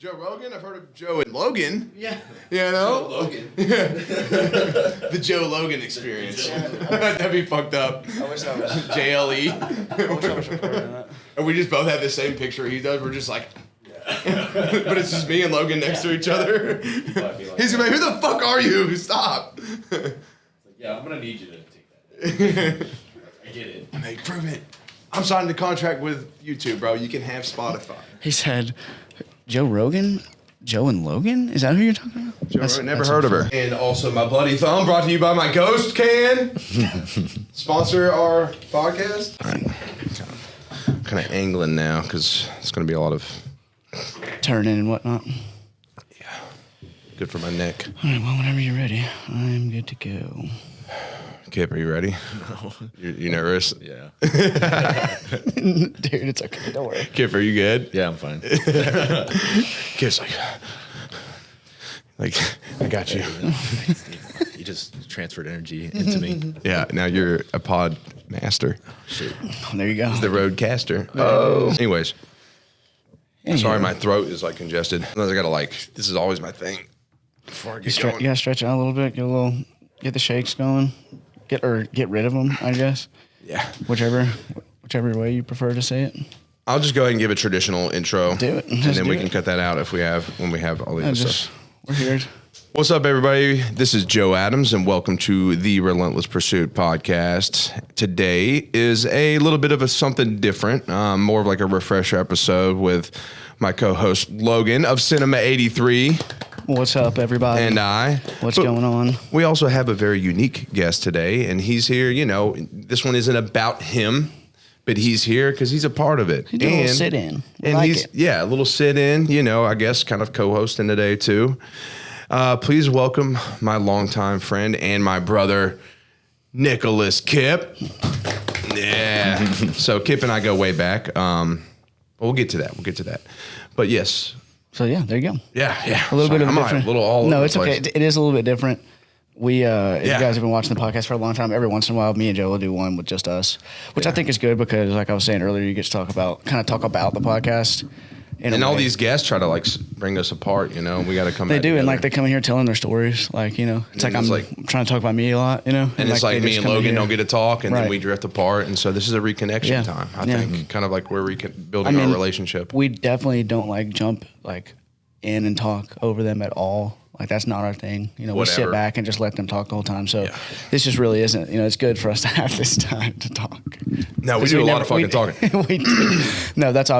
Joe Rogan? I've heard of Joe and Logan. Yeah. You know? Joe Logan. The Joe Logan experience. That'd be fucked up. I wish I was. JLE. I wish I was recording that. And we just both have the same picture he does. We're just like, but it's just me and Logan next to each other. He's gonna be like, who the fuck are you? Stop. Yeah, I'm gonna need you to take that. I get it. Hey, prove it. I'm signing the contract with YouTube, bro. You can have Spotify. He said, Joe Rogan? Joe and Logan? Is that who you're talking about? Joe Rogan, never heard of her. And also my Bloody Thumb, brought to you by my Ghost Can. Sponsor our podcast. All right. I'm kind of angling now because it's going to be a lot of turning and whatnot. Yeah. Good for my neck. All right, well, whenever you're ready, I'm good to go. Kipp, are you ready? No. You nervous? Yeah. Dude, it's okay. Don't worry. Kipp, are you good? Yeah, I'm fine. Kipp's like, I got you. You just transferred energy into me. Yeah, now you're a pod master. Shit. There you go. The roadcaster. Oh. Anyways. Yeah, Sorry, my throat is like congested. I gotta this is always my thing. Before I get going. You gotta stretch it out a little bit, get the shakes going. Get rid of them, I guess. Yeah. Whichever way you prefer to say it. I'll just go ahead and give a traditional intro. Do it. And then we can cut that out when we have all the other stuff. We're here. What's up, everybody? This is Joe Adams, and welcome to the Relentless Pursuit podcast. Today is a little bit of something different, more of like a refresher episode with my co-host Logan of Cinema 83. What's up, everybody? And I. What's going on? We also have a very unique guest today, and he's here. You know, this one isn't about him, but he's here because he's a part of it. He's doing a little sit-in. And a little sit-in, you know, I guess kind of co-hosting today, too. Please welcome my longtime friend and my brother, Nicholas Kipp. Yeah. So Kipp and I go way back. We'll get to that. But yes. So yeah, there you go. Yeah. A little bit of different. A little all no, over it's the okay. place. It is a little bit different. We, you guys have been watching the podcast for a long time. Every once in a while, me and Joe will do one with just us, which I think is good because, like I was saying earlier, you get to talk about the podcast. And all these guests try to bring us apart, you know. We got to come. They do, together. and they come in here telling their stories, it's like I'm trying to talk about me a lot, you know. And it's like me and Logan don't get to talk, and right. then we drift apart, and so this is a reconnection time. I think kind of like we're building our relationship. We definitely don't jump in and talk over them at all. That's not our thing. You know, Whatever. We sit back and just let them talk the whole time. So this just really isn't, it's good for us to have this time to talk. No, we do a lot of fucking talking. We do. No, that's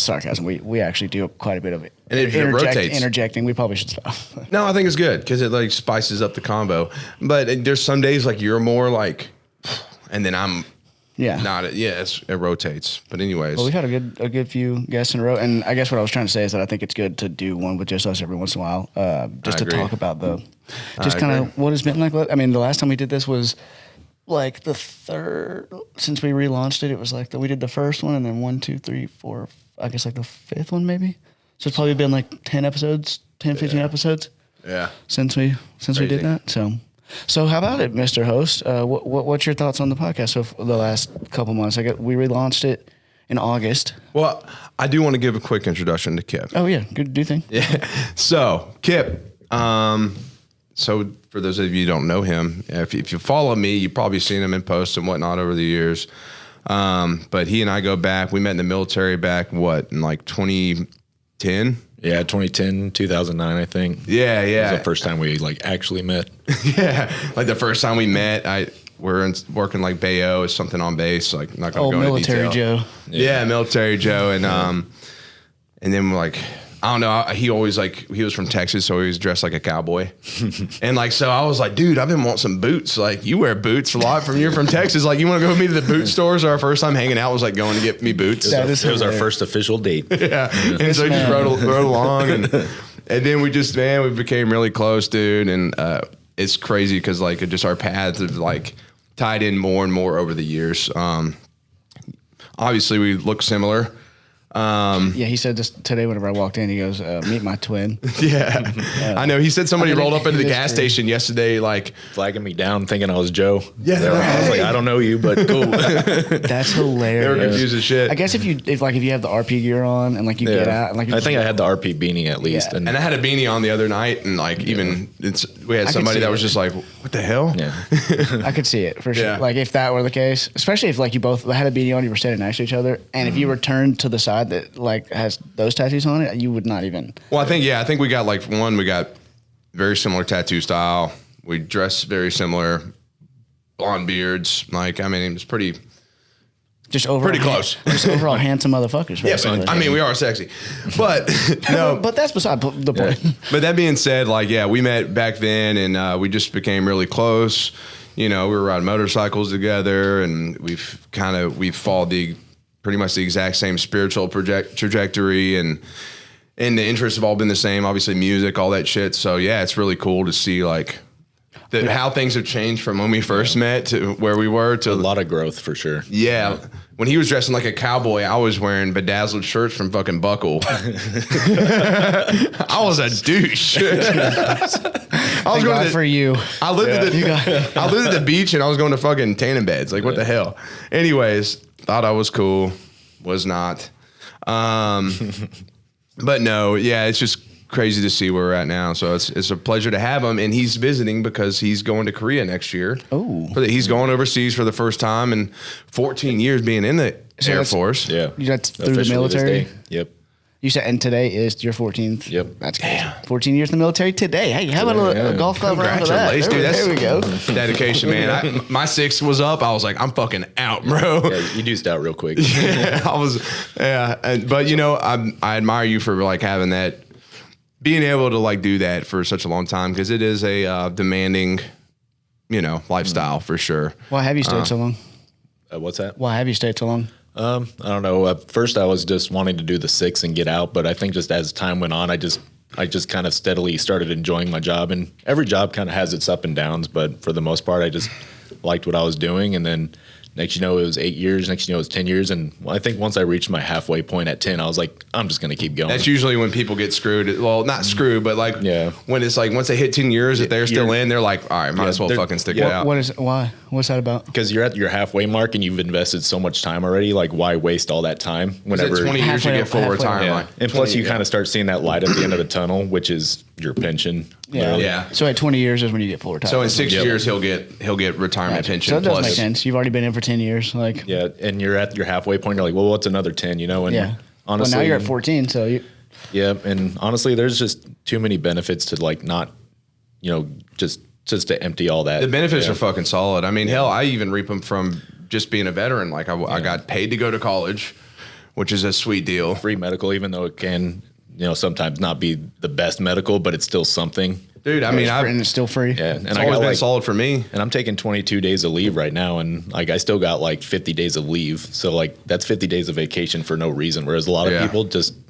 sarcasm. We actually do quite a bit of it. And it rotates. Interjecting. We probably should stop. No, I think it's good because it spices up the combo. But there's some days you're more and then I'm not. It rotates. But anyways. Well, we've had a good few guests in a row. And I guess what I was trying to say is that I think it's good to do one with just us every once in a while. Just to talk about just kind of what it's been like. I mean, the last time we did this was the third, since we relaunched it, it was we did the first one and then 1, 2, 3, 4, I guess the fifth one maybe. So it's probably been 10 episodes, 10, 15 episodes. Yeah. Since we did that. So how about it, Mr. Host? What's your thoughts on the podcast so for the last couple months? We relaunched it in August. Well, I do want to give a quick introduction to Kipp. Oh yeah, good do thing. Yeah. So Kipp, so for those of you who don't know him, if you follow me, you've probably seen him in posts and whatnot over the years. But he and I go back. We met in the military back in 2010. Yeah, 2010, 2009, I think. Yeah. It was the first time we actually met. Yeah, the first time we met, we're working Bayo or something on base. Not gonna go into military detail. Joe. Yeah, military Joe, and then we're I don't know. He always he was from Texas, so he was dressed like a cowboy, and so I was dude, I've been wanting some boots. You wear boots a lot you're from Texas. You want to go with me to the boot stores? Our first time hanging out was going to get me boots. It was our first official date. Yeah, and so he just rode along, and then we became really close, dude. And it's crazy because just our paths have tied in more and more over the years. Obviously, we look similar. He said this today whenever I walked in. He goes, "Meet my twin." Yeah, I know. He said somebody rolled up into the gas station yesterday, like flagging me down, thinking I was Joe. Yeah, I was like, I don't know you, but cool. That's hilarious. They were confused as shit. I guess if you have the RP gear on and like you get out, and like I think I had the RP beanie at least, and I had a beanie on the other night, and like we had somebody that was just like, "What the hell?" Yeah, I could see it for sure. Yeah. Like if that were the case, especially if like you both had a beanie on, you were standing next to each other, and if you were turned to the side that like has those tattoos on it, you would not even. Well, I think we got we got very similar tattoo style. We dress very similar, blonde beards. Like, I mean, it was pretty Pretty close. Just overall handsome motherfuckers. Yeah, but, I mean, we are sexy, but no. But that's beside the point. Yeah. But that being said, like, yeah, we met back then, and we just became really close. You know, we were riding motorcycles together, and we've followed pretty much the exact same spiritual trajectory, and the interests have all been the same. Obviously, music, all that shit. So yeah, it's really cool to see like how things have changed from when we first met to where we were to a lot of growth for sure. Yeah. When he was dressing like a cowboy, I was wearing bedazzled shirts from fucking Buckle. I was a douche. I was going for you. I lived at the beach, and I was going to fucking tanning beds. Like, what the hell? Anyways, thought I was cool. Was not. But no, yeah, it's just crazy to see where we're at now. So it's a pleasure to have him, and he's visiting because he's going to Korea next year. Oh, he's going overseas for the first time in 14 years being in the Air Force. Yeah, that's through the military. Yep. You said, and today is your 14th. Yep. That's crazy. 14 years in the military today. Hey, how about a golf club round for that? Congratulations, dude. There we go. Dedication, man. My 6 was up. I was like, I'm fucking out, bro. Yeah, you deuced out real quick. Yeah, but you know, I admire you for like having that, being able to like do that for such a long time, because it is a demanding, you know, lifestyle for sure. Why have you stayed so long? What's that? Why have you stayed so long? I don't know. At first, I was just wanting to do the 6 and get out, but I think just as time went on, I just kind of steadily started enjoying my job, and every job kind of has its up and downs, but for the most part, I just liked what I was doing. And then next, you know, it was 8 years. Next, you know, it was 10 years. And I think once I reached my halfway point at 10, I was like, I'm just going to keep going. That's usually when people get screwed. Well, not screwed, but like when it's like once they hit 10 years, if they're still in, they're like, all right, might as well fucking stick it out. Why? What's that about? Because you're at your halfway mark and you've invested so much time already. Like, why waste all that time? Whenever 20 years you get full retirement. And plus, you kind of start seeing that light at the end of the tunnel, which is your pension. Yeah. So at 20 years is when you get full retirement. So in 6 years he'll get retirement pension. So it does make sense. You've already been in for 10 years, like. Yeah, and you're at your halfway point. You're like, well, what's another 10? You know, and honestly, well, now you're at 14. So you. Yeah, and honestly, there's just too many benefits to like not, you know, just to empty all that. The benefits are fucking solid. I mean, hell, I even reap them from just being a veteran. Like I got paid to go to college, which is a sweet deal. Free medical, even though it can, you know, sometimes not be the best medical, but it's still something. Dude, I mean, and it's still free. Yeah, and it's always been solid for me. And I'm taking 22 days of leave right now, and like I still got like 50 days of leave. So like that's 50 days of vacation for no reason. Whereas a lot of people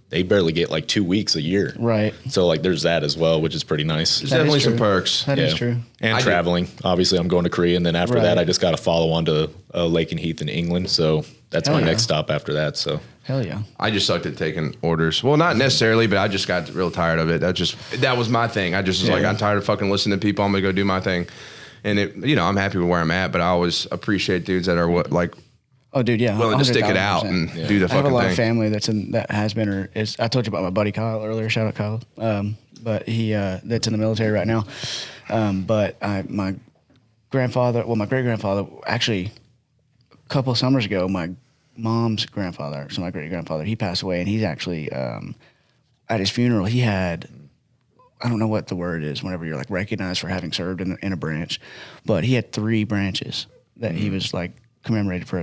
they barely get like 2 weeks a year. Right. So like there's that as well, which is pretty nice. There's definitely some perks. That is true. And traveling. Obviously, I'm going to Korea, and then after that, I just got to follow on to Lake and Heath in England. So that's my next stop after that. So. Hell yeah. I just sucked at taking orders. Well, not necessarily, but I just got real tired of it. That was my thing. I just was like, I'm tired of fucking listening to people. I'm going to go do my thing. And I'm happy with where I'm at, but I always appreciate dudes that are oh, dude, yeah, willing to stick it out and do the fucking thing. I have a lot of family that has been or is. I told you about my buddy Kyle earlier. Shout out Kyle. But he that's in the military right now. But my grandfather, my great grandfather, actually, a couple of summers ago, my mom's grandfather, so my great grandfather, he passed away, and he's actually at his funeral. He had, I don't know what the word is whenever you're like recognized for having served in a branch, but he had 3 branches that he was like commemorated for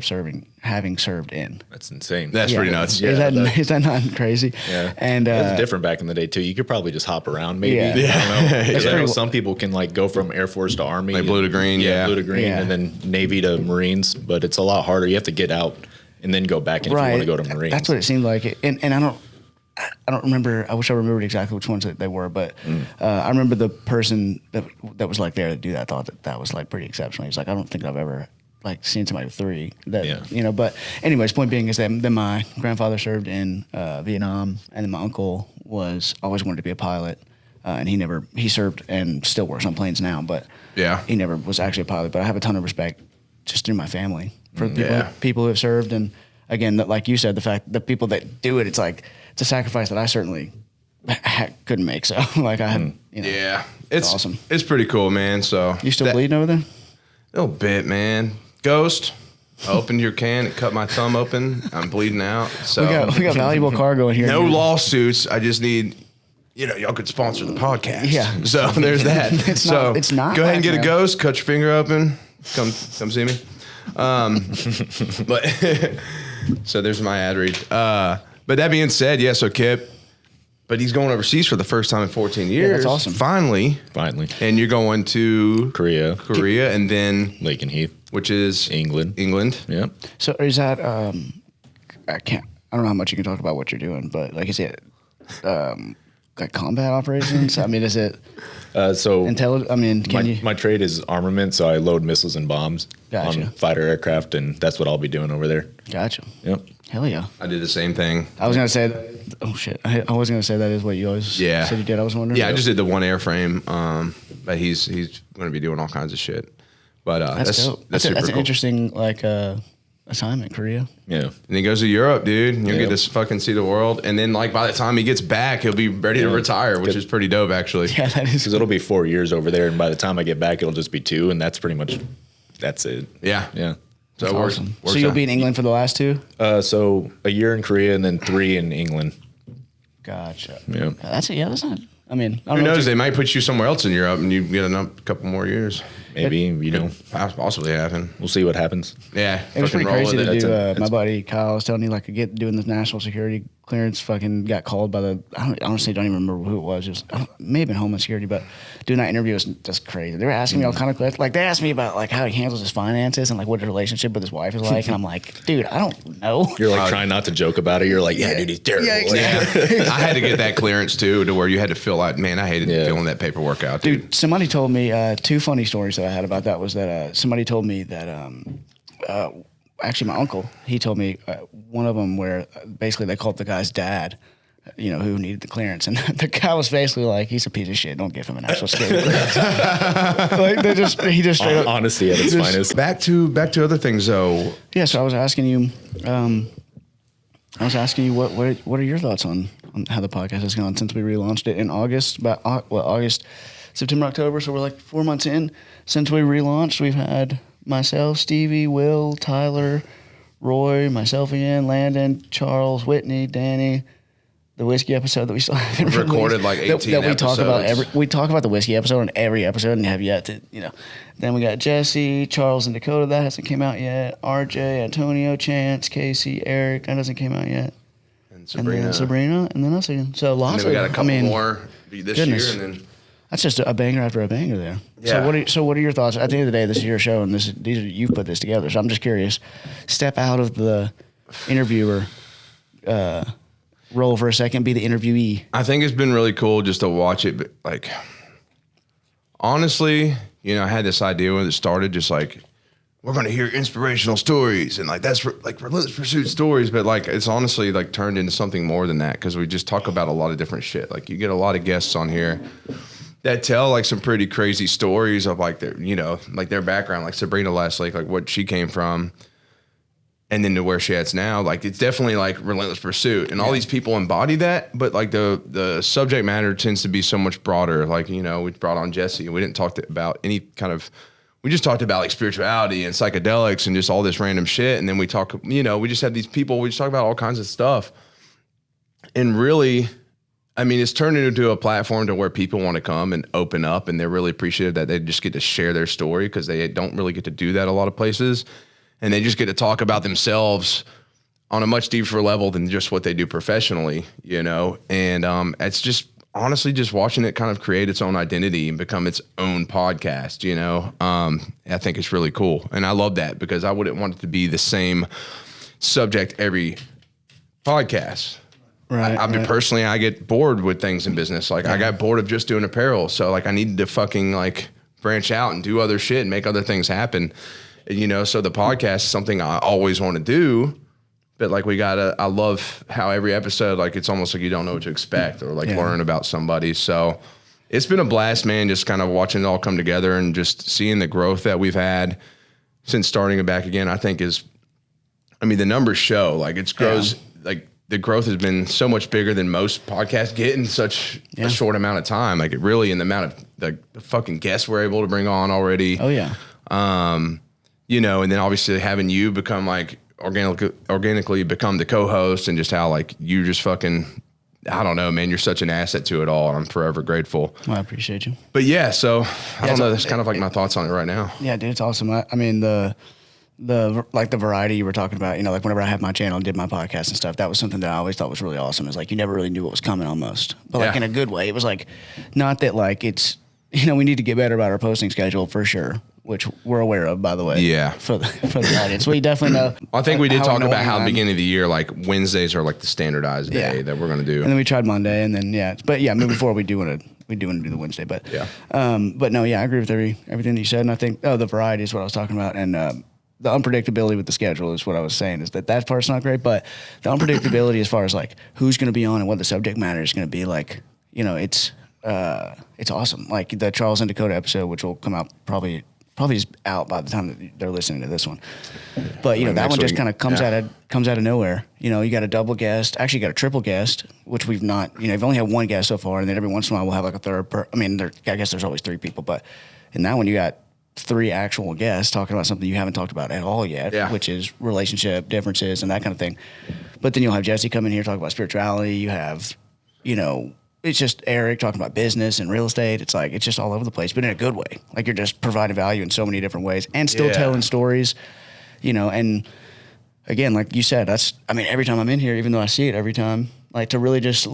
having served in. That's insane. That's pretty nuts. Yeah, is that not crazy? Yeah, and it was different back in the day too. You could probably just hop around, maybe. Yeah. I don't know. Because I know some people can like go from Air Force to Army, like blue to green, blue to green, and then Navy to Marines. But it's a lot harder. You have to get out and then go back in if you want to go to Marines. That's what it seemed like. And I don't remember. I wish I remembered exactly which ones they were, but I remember the person that was like there to do that thought that was like pretty exceptional. He's like, I don't think I've ever like seeing somebody with 3. But anyways, point being is that then my grandfather served in Vietnam, and then my uncle was always wanted to be a pilot, and he served and still works on planes now, but he never was actually a pilot. But I have a ton of respect just through my family for people who have served, and again, like you said, the people that do it, it's a sacrifice that I certainly couldn't make. So like I had, it's awesome. It's pretty cool, man. So you still bleeding over there? A little bit, man. Ghost. I opened your can, it cut my thumb open. I'm bleeding out. So we got valuable cargo in here. No lawsuits. I just need, y'all could sponsor the podcast. Yeah. So there's that. It's not. Go ahead and get a ghost. Cut your finger open. Come see me. But so there's my ad read. But that being said, so Kipp. But he's going overseas for the first time in 14 years. Yeah, that's awesome. Finally. And you're going to Korea, and then Lakenheath, which is England. Yep. So is that I don't know how much you can talk about what you're doing, but like is it like combat operations? I mean, is it so intelligent? I mean, my trade is armament, so I load missiles and bombs on fighter aircraft, and that's what I'll be doing over there. Gotcha. Yep. Hell yeah. I did the same thing. I was gonna say that. Oh shit! I was gonna say that is what you always said you did. I was wondering. Yeah, I just did the one airframe. But he's going to be doing all kinds of shit. But that's dope. That's an cool. Interesting assignment, Korea. Yeah. And he goes to Europe, dude. You'll get to fucking see the world. And then by the time he gets back, he'll be ready to retire, which is pretty dope, actually. Yeah, that is. Because it'll be 4 years over there, and by the time I get back, it'll just be 2, and that's pretty much it. Yeah. So it works. So you'll be in England for the last 2? So a year in Korea and then 3 in England. Gotcha. Yeah. That's not. I mean, I don't who know knows? They might put you somewhere else in Europe, and you get a couple more years. Maybe, Possibly happen. We'll see what happens. Yeah. It was pretty crazy to do. My buddy Kyle was telling me doing the national security clearance. Fucking got called by I honestly don't even remember who it was. It may have been Homeland Security, but doing that interview was just crazy. They were asking me all kind of questions. Like they asked me about how he handles his finances and what his relationship with his wife is like, and I'm like, dude, I don't know. You're trying not to joke about it. You're like, yeah, dude, he's terrible. Yeah, exactly. I had to get that clearance too, to where you had to fill out. Man, I hated filling that paperwork out, dude. Somebody told me 2 funny stories that I had about that was that somebody told me that actually my uncle, he told me one of them where basically they called the guy's dad, who needed the clearance, and the guy was basically like, he's a piece of shit, don't give him an actual security clearance. He just straight up honesty at its finest. Back to other things though. Yeah, so I was asking you what are your thoughts on how the podcast has gone since we relaunched it in August, August, September, October, so we're 4 months in since we relaunched. We've had myself, Stevie, Will, Tyler, Roy, myself again, Landon, Charles, Whitney, Danny. The whiskey episode that we still haven't recorded 18 episodes. We talk about the whiskey episode on every episode and have yet to, Then we got Jesse, Charles, and Dakota. That hasn't came out yet. RJ, Antonio, Chance, Casey, Eric. That hasn't came out yet. And Sabrina. And then us again. So lots and then we got a couple more this year, and then that's just a banger after a banger there. Yeah. So what are your thoughts? At the end of the day, this is your show, and you've put this together. So I'm just curious. Step out of the interviewer role for a second. Be the interviewee. I think it's been really cool just to watch it. But honestly, I had this idea when it started, just we're going to hear inspirational stories and that's relentless pursuit stories. But it's honestly turned into something more than that, because we just talk about a lot of different shit. You get a lot of guests on here that tell some pretty crazy stories of their background, like Sabrina last what she came from. And then to where she is now, it's definitely relentless pursuit, and all these people embody that. But the subject matter tends to be so much broader. We brought on Jesse, and we didn't talk about any kind of. We just talked about spirituality and psychedelics and just all this random shit. And then we talk. We just had these people. We just talk about all kinds of stuff. And really, it's turned into a platform to where people want to come and open up, and they're really appreciative that they just get to share their story, because they don't really get to do that a lot of places. And they just get to talk about themselves on a much deeper level than just what they do professionally, And it's just honestly just watching it kind of create its own identity and become its own podcast, I think it's really cool. And I love that, because I wouldn't want it to be the same subject every podcast. Right. Personally, I get bored with things in business. I got bored of just doing apparel. So I needed to fucking branch out and do other shit and make other things happen. You know, so the podcast is something I always want to do. But like I love how every episode, like it's almost like you don't know what to expect or like learn about somebody. So it's been a blast, man, just kind of watching it all come together and just seeing the growth that we've had since starting it back again. I think the numbers show like it grows, like the growth has been so much bigger than most podcasts get in such a short amount of time. Like it really, in the amount of the fucking guests we're able to bring on already. Oh yeah. You know, and then obviously having you become like organically become the co-host, and just how like you just fucking, I don't know, man, you're such an asset to it all, and I'm forever grateful. Well, I appreciate you. But yeah, so I don't know, that's kind of like my thoughts on it right now. Yeah, dude, it's awesome. I mean, the variety you were talking about, you know, like whenever I had my channel and did my podcast and stuff, that was something that I always thought was really awesome. Is like you never really knew what was coming almost, but like in a good way. It was like, not that like it's, you know, we need to get better about our posting schedule for sure, which we're aware of, by the way. Yeah. For the audience. We definitely know. I think we did talk about how at the beginning of the year, like Wednesdays are like the standardized day that we're going to do. And then we tried Monday, and then, but moving forward, we do want to do the Wednesday, but no, I agree with everything that you said. And I think, the variety is what I was talking about. And, the unpredictability with the schedule is what I was saying, is that part's not great, but the unpredictability as far as like who's going to be on and what the subject matter is going to be, like, you know, it's awesome. Like the Charles and Dakota episode, which will come out probably is out by the time that they're listening to this one. But you know, that one just kind of comes out of nowhere. You know, you got a double guest, actually you got a triple guest, which we've not, you know, you've only had one guest so far, and then every once in a while we'll have like a third I guess there's always three people, but in that one you got three actual guests talking about something you haven't talked about at all yet, which is relationship differences and that kind of thing. But then you'll have Jesse come in here talk about spirituality. You have, you know, it's just Eric talking about business and real estate. It's like, it's just all over the place, but in a good way. Like you're just providing value in so many different ways and still telling stories, you know. And again, like you said, every time I'm in here, even though I see it every time, like to really just,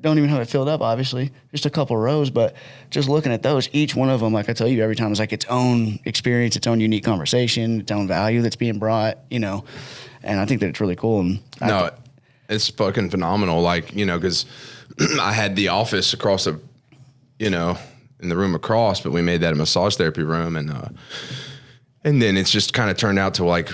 don't even have it filled up, obviously, just a couple rows, but just looking at those, each one of them, like I tell you every time, is like its own experience, its own unique conversation, its own value that's being brought, you know. And I think that it's really cool. And it's fucking phenomenal. Like, you know, because I had the office across in the room across, but we made that a massage therapy room. And then it's just kind of turned out to like,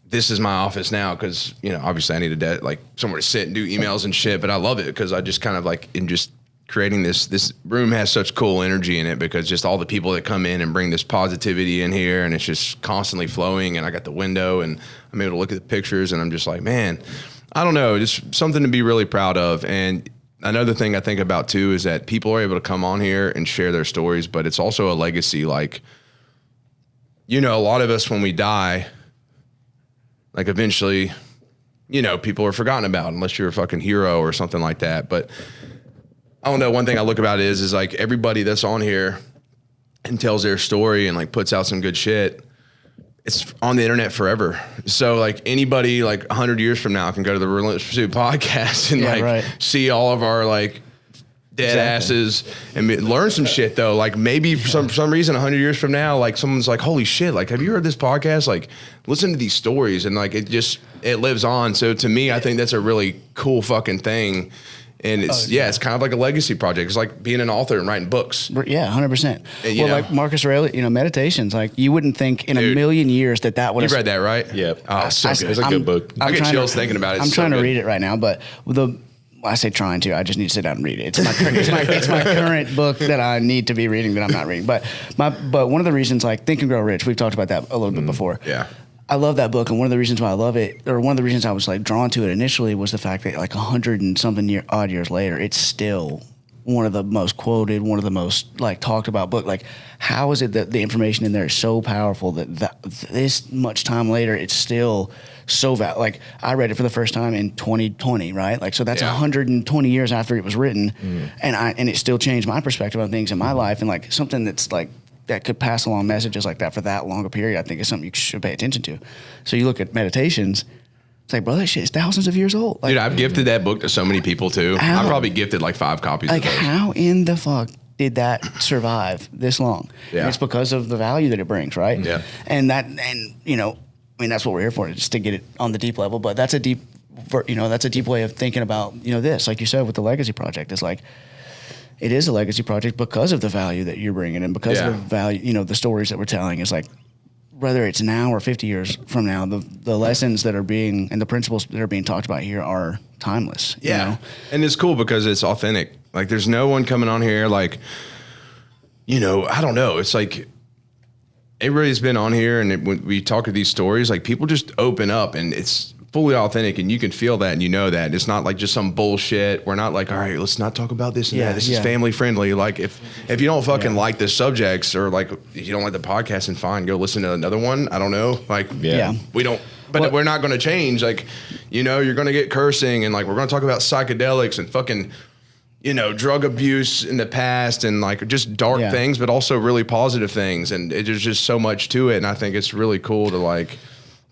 this is my office now. Cause, you know, obviously I needed like somewhere to sit and do emails and shit, but I love it because I just kind of like, in just creating this room has such cool energy in it, because just all the people that come in and bring this positivity in here, and it's just constantly flowing. And I got the window and I'm able to look at the pictures, and I'm just like, man, I don't know, just something to be really proud of. And another thing I think about too is that people are able to come on here and share their stories, but it's also a legacy. Like, you know, a lot of us, when we die, like eventually, you know, people are forgotten about unless you're a fucking hero or something like that. But I don't know, one thing I look about is like everybody that's on here and tells their story and like puts out some good shit, it's on the internet forever. So like anybody like 100 years from now can go to the Relentless Pursuit podcast and see all of our like dead asses and learn some shit though. Like maybe for some reason 100 years from now, like someone's like, holy shit, like have you heard this podcast? Like listen to these stories, and like it lives on. So to me, I think that's a really cool fucking thing. And it's it's kind of like a legacy project. It's like being an author and writing books. Yeah, 100%. Well, like Marcus Aurelius, you know, Meditations. Like you wouldn't think in a million years that would. You read that, right? Yeah. Oh, so good. It's a good book. I get chills thinking about it. I'm trying to read it right now, but I say trying to. I just need to sit down and read it. It's my current book that I need to be reading that I'm not reading. But one of the reasons, like Think and Grow Rich, we've talked about that a little bit before. Yeah. I love that book, and one of the reasons why I love it, or one of the reasons I was like drawn to it initially, was the fact that like 100 and something odd years later, it's still one of the most quoted, one of the most like talked about book. Like, how is it that the information in there is so powerful that this much time later, it's still so like I read it for the first time in 2020, right? Like, so that's 120 years after it was written, and it still changed my perspective on things in my life, and like something that's like that could pass along messages like that for that long a period, I think is something you should pay attention to. So you look at Meditations, it's like, bro, that shit is thousands of years old. Like, dude, I've gifted that book to so many people too. I've probably gifted like 5 copies of it. Like, how in the fuck did that survive this long? Yeah. And it's because of the value that it brings, right? Yeah. And you know, I mean, that's what we're here for, just to get it on the deep level. But that's a deep way of thinking about, you know, this, like you said, with the Legacy Project. It's like, it is a legacy project because of the value that you're bringing and because of the value, you know, the stories that we're telling. Is like, whether it's now or 50 years from now, the lessons that are being and the principles that are being talked about here are timeless. Yeah. You know? And it's cool because it's authentic. Like, there's no one coming on here like, you know, I don't know. It's like everybody's been on here and when we talk to these stories, like people just open up and it's fully authentic and you can feel that and you know that. It's not like just some bullshit. We're not like, all right, let's not talk about this and that. This is family friendly. Like if you don't fucking like the subjects or like if you don't like the podcast, and fine, go listen to another one. I don't know. Like we don't, but we're not going to change. Like, you know, you're going to get cursing and like we're going to talk about psychedelics and fucking, you know, drug abuse in the past and like just dark things, but also really positive things. And there's just so much to it. And I think it's really cool to like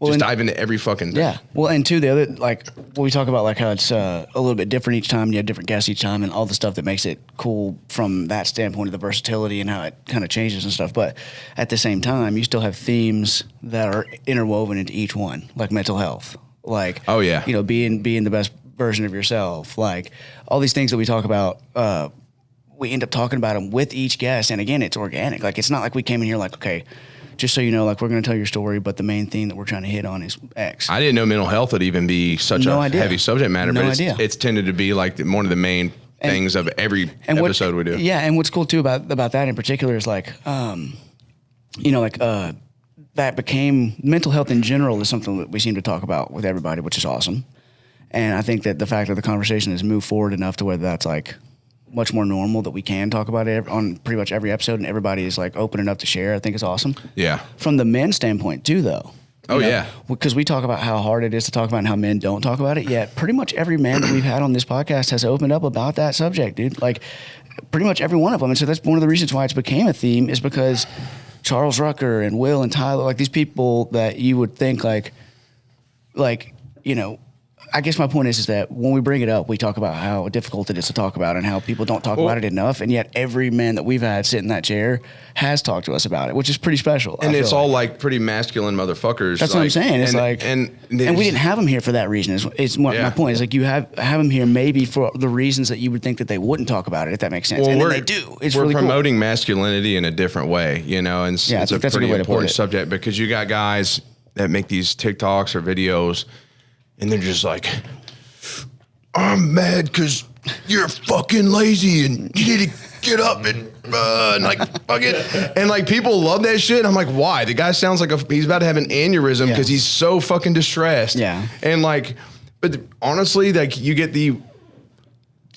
just dive into every fucking thing. Yeah. Well, and two, the other, like when we talk about like how it's a little bit different each time, you have different guests each time and all the stuff that makes it cool from that standpoint of the versatility and how it kind of changes and stuff. But at the same time, you still have themes that are interwoven into each one, like mental health, like, you know, being the best version of yourself, like all these things that we talk about, we end up talking about them with each guest. And again, it's organic. Like, it's not like we came in here like, okay, just so you know, like we're going to tell your story, but the main theme that we're trying to hit on is X. I didn't know mental health would even be such a heavy subject matter, but it's tended to be like one of the main things of every episode we do. Yeah. And what's cool too about that in particular is like, you know, like, that became mental health in general is something that we seem to talk about with everybody, which is awesome. And I think that the fact that the conversation has moved forward enough to where that's like much more normal that we can talk about it on pretty much every episode and everybody is like open enough to share, I think is awesome. Yeah. From the men's standpoint too, though. Because we talk about how hard it is to talk about and how men don't talk about it, yet pretty much every man that we've had on this podcast has opened up about that subject, dude. Like pretty much every one of them. And so that's one of the reasons why it's became a theme is because Charles Rucker and Will and Tyler, like these people that you would think like, you know, I guess my point is that when we bring it up, we talk about how difficult it is to talk about and how people don't talk about it enough. And yet every man that we've had sit in that chair has talked to us about it, which is pretty special. And it's all like pretty masculine motherfuckers. That's what I'm saying. It's and we didn't have them here for that reason. My point is like you have them here maybe for the reasons that you would think that they wouldn't talk about it, if that makes sense. Well, and then they do. It's we're really promoting masculinity in a different way, you know, and it's a pretty important subject because you got guys that make these TikToks or videos and they're just like, I'm mad because you're fucking lazy and you need to get up and like fuck it. And like people love that shit. I'm like, why? The guy sounds like he's about to have an aneurysm because he's so fucking distressed. Yeah. And like, but honestly, like you get the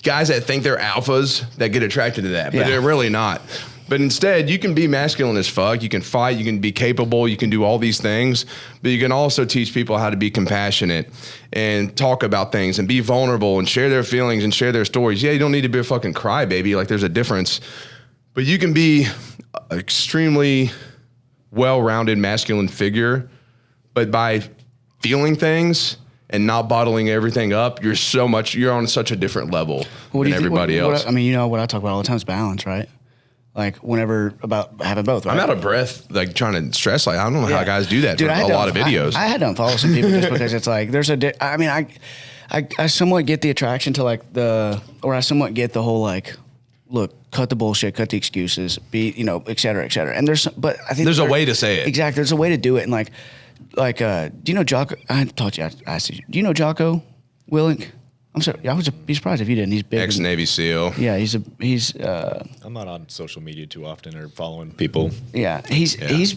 guys that think they're alphas that get attracted to that, but they're really not. But instead, you can be masculine as fuck. You can fight. You can be capable. You can do all these things. But you can also teach people how to be compassionate and talk about things and be vulnerable and share their feelings and share their stories. Yeah, you don't need to be a fucking crybaby. Like, there's a difference. But you can be an extremely well-rounded masculine figure. But by feeling things and not bottling everything up, you're on such a different level than everybody else. I mean, you know, what I talk about all the time is balance, right? Like whenever about having both, right? I'm out of breath, like trying to stress. Like I don't know how guys do that. Dude, for a lot of videos. I had to unfollow some people just because it's like there's I somewhat get the attraction to like I somewhat get the whole like, look, cut the bullshit, cut the excuses, be, you know, et cetera, et cetera. And but I think there's a way to say it. Exactly, there's a way to do it. And like, do you know Jocko? I taught you. I asked you. Do you know Jocko Willink? I'm sorry. I would be surprised if you didn't. He's big. Ex-Navy SEAL. Yeah, he's. I'm not on social media too often or following people. Yeah, I think he's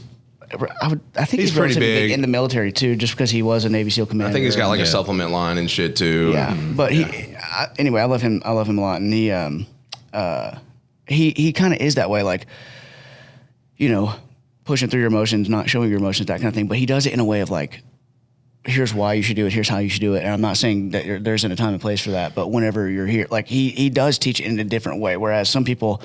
pretty big in the military too, just because he was a Navy SEAL commander. I think he's got like a supplement line and shit too. Yeah, but anyway, I love him. I love him a lot, and he kind of is that way, like, you know, pushing through your emotions, not showing your emotions, that kind of thing. But he does it in a way of like, here's why you should do it. Here's how you should do it. And I'm not saying that there isn't a time and place for that, but whenever you're here, like he does teach it in a different way. Whereas some people,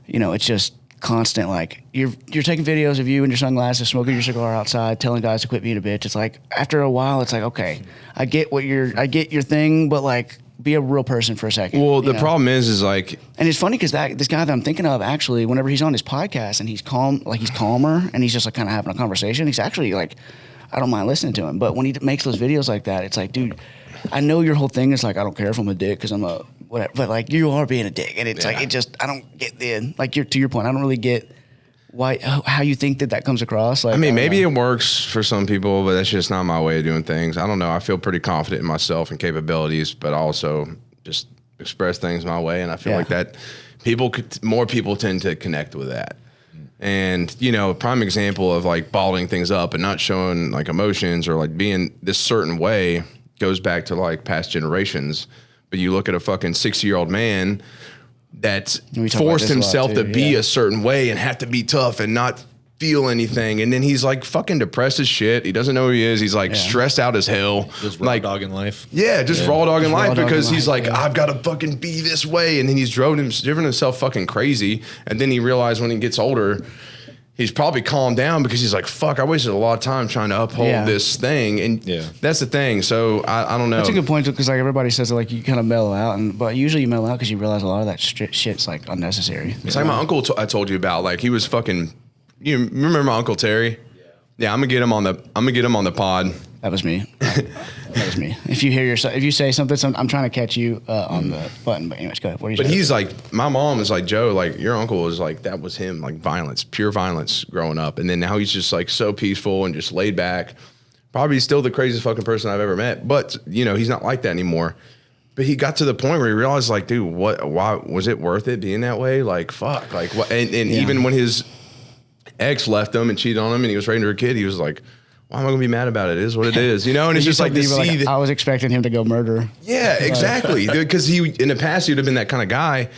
you know, it's just constant. Like you're taking videos of you in your sunglasses, smoking your cigar outside, telling guys to quit being a bitch. It's like after a while, it's like, okay, I get your thing, but like be a real person for a second. Well, the problem is like, and it's funny because this guy that I'm thinking of actually, whenever he's on his podcast and he's calm, like he's calmer and he's just like kind of having a conversation, he's actually like, I don't mind listening to him. But when he makes those videos like that, it's like, dude, I know your whole thing is like, I don't care if I'm a dick because I'm a whatever. But like you are being a dick, and it's like I don't get to your point. I don't really get how you think that comes across. Like, I mean, maybe it works for some people, but that's just not my way of doing things. I don't know. I feel pretty confident in myself and capabilities, but I also just express things my way, and I feel like that more people tend to connect with that. And, you know, a prime example of like bottling things up and not showing like emotions or like being this certain way goes back to like past generations. But you look at a fucking 60-year-old man that forced himself to be a certain way and have to be tough and not feel anything. And then he's like fucking depressed as shit. He doesn't know who he is. He's like stressed out as hell. Just raw like dogging life. Yeah, just raw dogging life because he's like, I've got to fucking be this way. And then he's driven himself fucking crazy. And then he realized when he gets older, he's probably calmed down because he's like, fuck, I wasted a lot of time trying to uphold this thing. And that's the thing. So I don't know. That's a good point because like everybody says that like you kind of mellow out, but usually you mellow out because you realize a lot of that shit's like unnecessary. It's like my uncle I told you about. Like he was fucking. You remember my Uncle Terry? Yeah, I'm gonna get him on the pod. That was me. That was me. If you say something, I'm trying to catch you on the button. But anyways, go ahead. What are you saying? But he's like, my mom is like, Joe, like your uncle was like, that was him, like violence, pure violence growing up, and then now he's just like so peaceful and just laid back. Probably still the craziest fucking person I've ever met, but you know he's not like that anymore. But he got to the point where he realized, like, dude, why was it worth it being that way? Like, fuck, like what? And even when his ex left him and cheated on him and he was raising her kid, he was like, why am I gonna be mad about it? It is what it is, you know? And it's just like to see I was expecting him to go murder. Yeah, exactly. Because he, in the past, he would have been that kind of guy.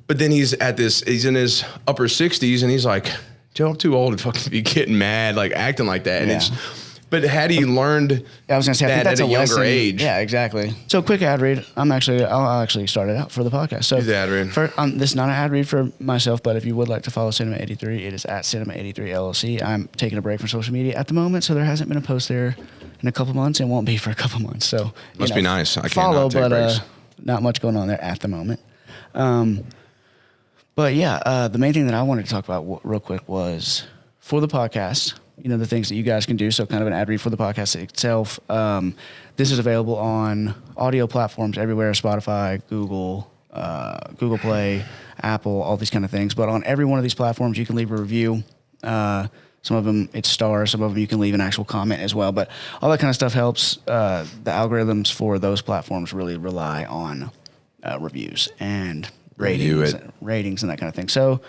But then he's in his upper 60s and he's like, Joe, I'm too old to fucking be getting mad, like acting like that. And but had he learned I was gonna say, I think that's at a younger age. Yeah, exactly. So quick ad read. I'll actually start it out for the podcast. So the ad read. This is not an ad read for myself, but if you would like to follow Cinema 83, it is at Cinema 83 LLC. I'm taking a break from social media at the moment, so there hasn't been a post there in a couple months and won't be for a couple months. So must be nice. I follow, cannot take breaks. Not much going on there at the moment. But yeah, the main thing that I wanted to talk about real quick was for the podcast, you know, the things that you guys can do. So kind of an ad read for the podcast itself. This is available on audio platforms everywhere, Spotify, Google Play, Apple, all these kind of things. But on every one of these platforms, you can leave a review. Some of them it's stars. Some of them you can leave an actual comment as well. But all that kind of stuff helps. The algorithms for those platforms really rely on reviews and ratings and that kind of thing. So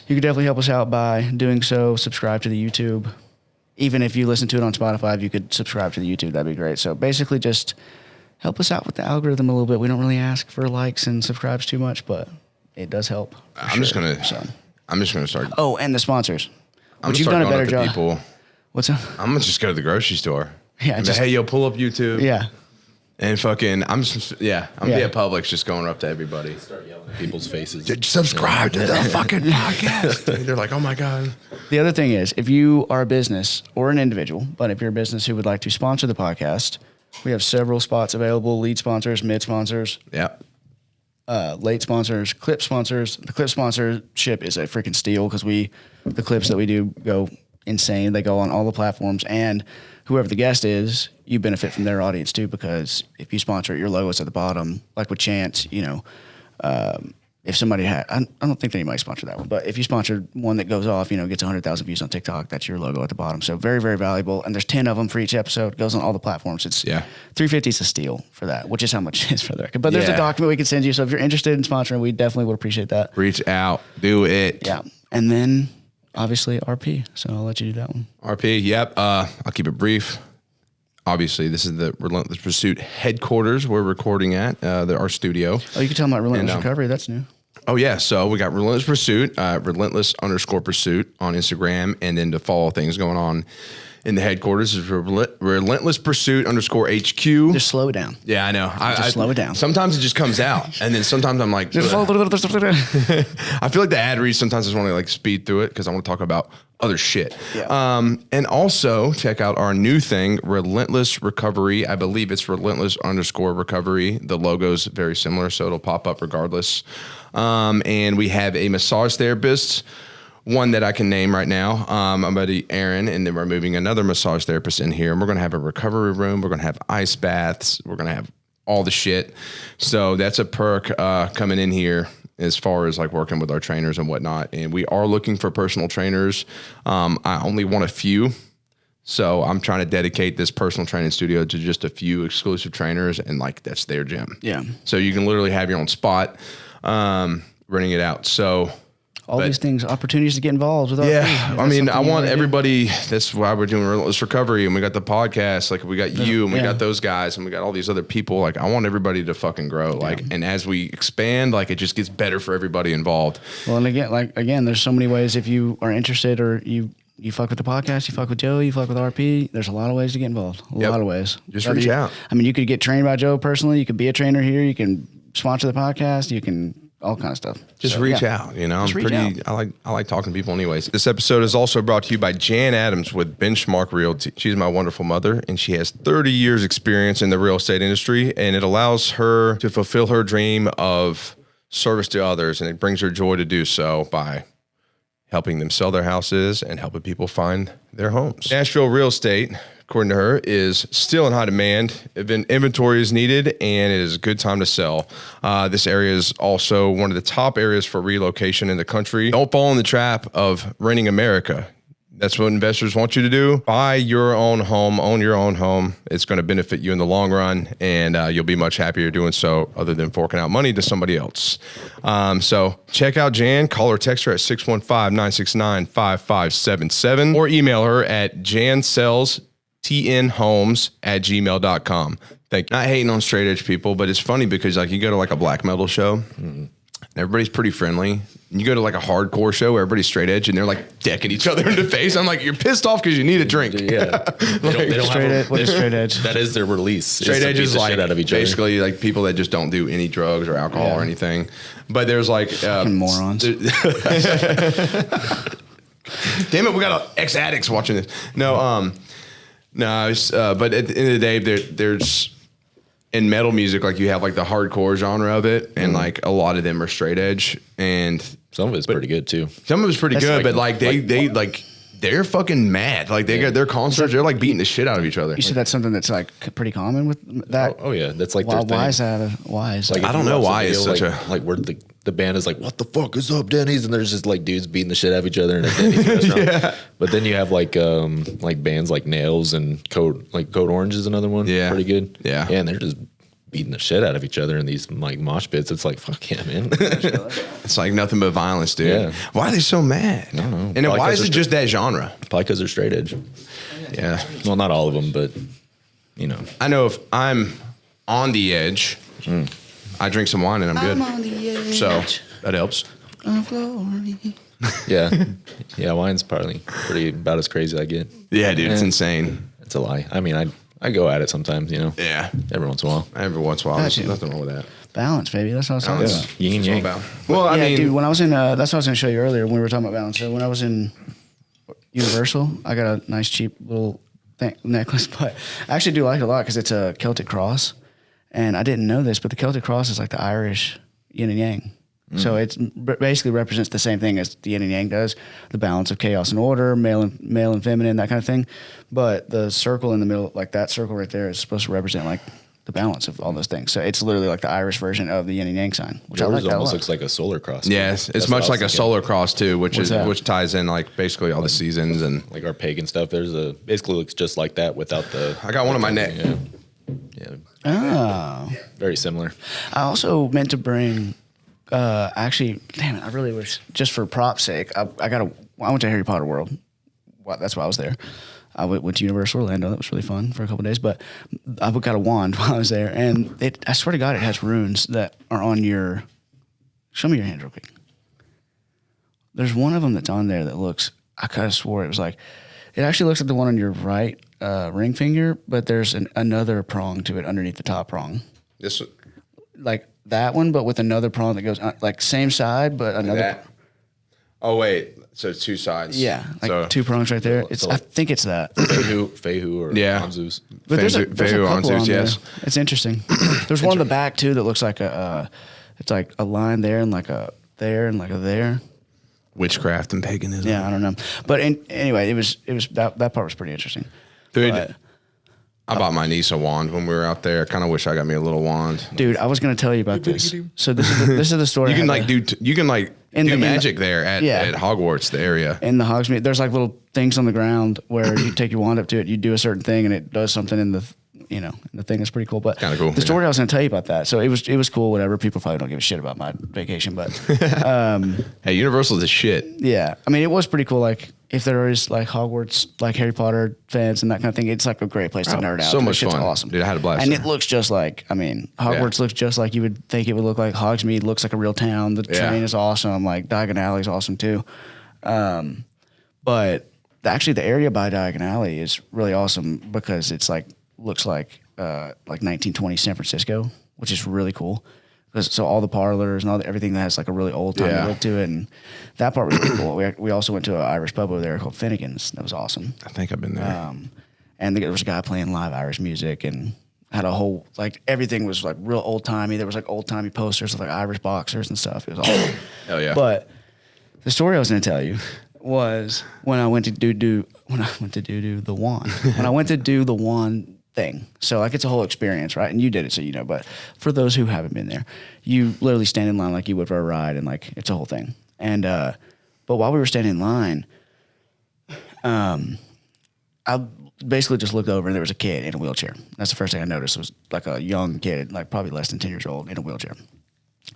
you can definitely help us out by doing so. Subscribe to the YouTube. Even if you listen to it on Spotify, if you could subscribe to the YouTube, that'd be great. So basically just help us out with the algorithm a little bit. We don't really ask for likes and subscribes too much, but it does help. I'm just gonna start. Oh, and the sponsors. But you've done a better job. People. What's up? I'm gonna just go to the grocery store. Yeah. Hey, yo, pull up YouTube. Yeah. And fucking, I'm be at Publix just going up to everybody. Start yelling at people's faces. Subscribe to the fucking podcast. They're like, oh my God. The other thing is, if you are a business or an individual, but if you're a business who would like to sponsor the podcast, we have several spots available: lead sponsors, mid sponsors, late sponsors, clip sponsors. The clip sponsorship is a freaking steal because the clips that we do go insane. They go on all the platforms, and whoever the guest is, you benefit from their audience too, because if you sponsor it, your logo's at the bottom, like with Chance, you know, if somebody had, I don't think anybody sponsored that one, but if you sponsored one that goes off, you know, gets 100,000 views on TikTok, that's your logo at the bottom. So very, very valuable. And there's 10 of them for each episode. Goes on all the platforms. It's $350 is a steal for that, which is how much it is for the record. But there's a document we can send you. So if you're interested in sponsoring, we definitely would appreciate that. Reach out. Do it. Yeah. And then obviously RP. So I'll let you do that one. RP. Yep. I'll keep it brief. Obviously, this is the Relentless Pursuit headquarters we're recording at, our studio. Oh, you can tell them about Relentless Recovery. That's new. Oh, yeah. So we got Relentless Pursuit, Relentless_Pursuit on Instagram. And then to follow things going on in the headquarters is Relentless Pursuit _HQ. Just slow it down. Yeah, I know. Just slow it down. Sometimes it just comes out. And then sometimes I'm like, I feel like the ad reads sometimes I just want to like speed through it because I want to talk about other shit. Yeah. And also check out our new thing, Relentless Recovery. I believe it's Relentless_Recovery. The logo's very similar, so it'll pop up regardless. And we have a massage therapist, one that I can name right now, my buddy Aaron, and then we're moving another massage therapist in here. And we're going to have a recovery room. We're going to have ice baths. We're going to have all the shit. So that's a perk coming in here as far as like working with our trainers and whatnot. And we are looking for personal trainers. I only want a few. So I'm trying to dedicate this personal training studio to just a few exclusive trainers, and like that's their gym. Yeah. So you can literally have your own spot, renting it out. So all these things, opportunities to get involved with. Yeah, I mean, I want everybody. That's why we're doing Relentless Recovery, and we got the podcast. Like we got you, and we got those guys, and we got all these other people. Like I want everybody to fucking grow. Like, and as we expand, like it just gets better for everybody involved. Well, and again, there's so many ways. If you are interested, or you fuck with the podcast, you fuck with Joe, you fuck with RP. There's a lot of ways to get involved. A lot of ways. Just reach out. I mean, you could get trained by Joe personally. You could be a trainer here. You can sponsor the podcast. You can all kind of stuff. Just reach out. You know, I like talking to people anyways. This episode is also brought to you by Jan Adams with Benchmark Realty. She's my wonderful mother, and she has 30 years experience in the real estate industry, and it allows her to fulfill her dream of service to others, and it brings her joy to do so by helping them sell their houses and helping people find their homes. Nashville real estate, according to her, is still in high demand. Inventory is needed, and it is a good time to sell. This area is also one of the top areas for relocation in the country. Don't fall in the trap of renting America. That's what investors want you to do. Buy your own home, own your own home. It's going to benefit you in the long run, and you'll be much happier doing so other than forking out money to somebody else. So check out Jan. Call or text her at 615-969-5577 or email her at jansellstnhomes@gmail.com. Thank you. Not hating on straight edge people, but it's funny because like you go to like a black metal show, and everybody's pretty friendly. And you go to like a hardcore show where everybody's straight edge and they're like decking each other in the face. I'm like, you're pissed off because you need a drink. Yeah. They don't Straight edge. What is straight edge? That is their release. Straight edge is like out of each basically like people that just don't do any drugs or alcohol or anything. But there's like morons. Damn it, we got ex-addicts watching this. No, but at the end of the day, there's in metal music, like you have like the hardcore genre of it, and like a lot of them are straight edge, and some of it's pretty good too. Some of it's pretty good, but like they're fucking mad. Like they got their concerts, they're like beating the shit out of each other. You said that's something that's like pretty common with that. Oh yeah, that's like why is that? Why is like I don't know why it's such a like where the band is like, what the fuck is up, Denny's? And there's just like dudes beating the shit out of each other in a Denny's restaurant. Yeah. But then you have like bands like Nails and Code Orange is another one. Yeah, pretty good. Yeah, and they're just beating the shit out of each other in these like mosh pits. It's like, fuck yeah, man. It's like nothing but violence, dude. Yeah. Why are they so mad? I don't know. And then why is it just that genre? Probably because they're straight edge. Yeah. Well, not all of them, but you know. I know if I'm on the edge, I drink some wine and I'm good. On the edge. So that helps. Yeah. Yeah, wine's probably pretty about as crazy as I get. Yeah, dude, it's insane. It's a lie. I mean, I go at it sometimes, you know. Yeah. Every once in a while. There's nothing wrong with that. Balance, baby. That's what I was talking about. Yin and yang. Well, I mean, dude, when I was in, that's what I was going to show you earlier when we were talking about balance. So when I was in Universal, I got a nice cheap little necklace, but I actually do like it a lot because it's a Celtic cross. And I didn't know this, but the Celtic cross is like the Irish yin and yang. So it basically represents the same thing as the yin and yang does, the balance of chaos and order, male and feminine, that kind of thing. But the circle in the middle, like that circle right there, is supposed to represent like the balance of all those things. So it's literally like the Irish version of the yin and yang sign, which I like that almost a lot. looks like a solar cross. Yes, it's much like a solar cross too, which ties in like basically all the seasons and like our pagan stuff. Basically looks just like that without the. I got one on my neck. Yeah. Oh. Very similar. I also meant to bring. Actually, damn it! I really wish, just for prop's sake, I went to Harry Potter World. Well, that's why I was there. I went to Universal Orlando. That was really fun for a couple of days. But I got a wand while I was there, and I swear to God, it has runes that are on your. Show me your hand real quick. There's one of them that's on there that looks. I kind of swore it was like. It actually looks like the one on your right ring finger, but there's another prong to it underneath the top prong. This. Like that one, but with another prong that goes like same side, but another. That. Oh wait, so it's two sides. Yeah, like two prongs right there. I think it's that. Fehu or Anzus. But there's a couple Anzus, yes. there. It's interesting. There's one in the back too that looks like it's like a line there and like a there and like a there. Witchcraft and paganism. Yeah, I don't know. But anyway, it was that part was pretty interesting. Dude, I bought my niece a wand when we were out there. I kind of wish I got me a little wand. Dude, I was going to tell you about this. So this is the story. You can do magic there at Hogwarts, the area. In the Hogsmeade, there's like little things on the ground where you take your wand up to it, you do a certain thing, and it does something in the thing is pretty cool. But kind of cool. The story I was going to tell you about that. So it was cool. Whatever. People probably don't give a shit about my vacation, but hey, Universal's a shit. Yeah, I mean, it was pretty cool. Like if there is like Hogwarts, like Harry Potter fans and that kind of thing, it's like a great place to nerd out. So much fun. Awesome, dude. I had a blast. And there. it looks just like, I mean, Hogwarts looks just like you would think it would look like. Hogsmeade looks like a real town. The train is awesome. Like Diagon Alley is awesome too. But actually, the area by Diagon Alley is really awesome because it's like looks like 1920 San Francisco, which is really cool. So all the parlors and everything that has like a really old timey look to it, and that part was really cool. We also went to an Irish pub over there called Finnegan's. That was awesome. I think I've been there. And there was a guy playing live Irish music and had a whole like everything was like real old timey. There was like old timey posters of like Irish boxers and stuff. It was awesome. Hell yeah! But the story I was going to tell you was when I went to do the wand. When I went to do the wand thing. So like it's a whole experience, right? And you did it, so you know. But for those who haven't been there, you literally stand in line like you would for a ride, and like it's a whole thing. And but while we were standing in line, I basically just looked over and there was a kid in a wheelchair. That's the first thing I noticed. It was like a young kid, like probably less than 10 years old, in a wheelchair.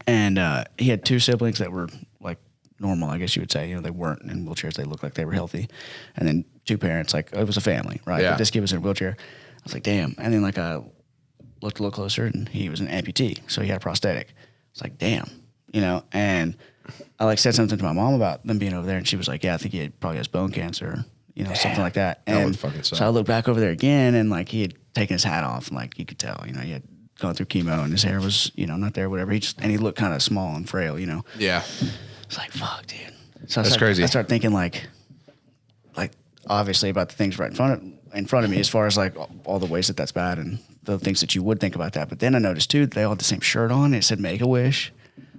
And he had two siblings that were like normal, I guess you would say. You know, they weren't in wheelchairs. They looked like they were healthy. And then two parents, like it was a family, right? Yeah. But this kid was in a wheelchair. I was like, damn. And then like I looked a little closer and he was an amputee. So he had a prosthetic. I was like, damn, you know, and I like said something to my mom about them being over there and she was like, yeah, I think he probably has bone cancer, you know, something like that. That And would fucking suck. so I looked back over there again and like he had taken his hat off and like you could tell, you know, he had gone through chemo and his hair was, you know, not there, whatever. And he looked kind of small and frail, you know. Yeah. It's like, fuck, dude. So That's crazy. I started thinking like obviously about the things right in front of me as far as like all the ways that that's bad and the things that you would think about that. But then I noticed too, they all had the same shirt on. It said Make-A-Wish.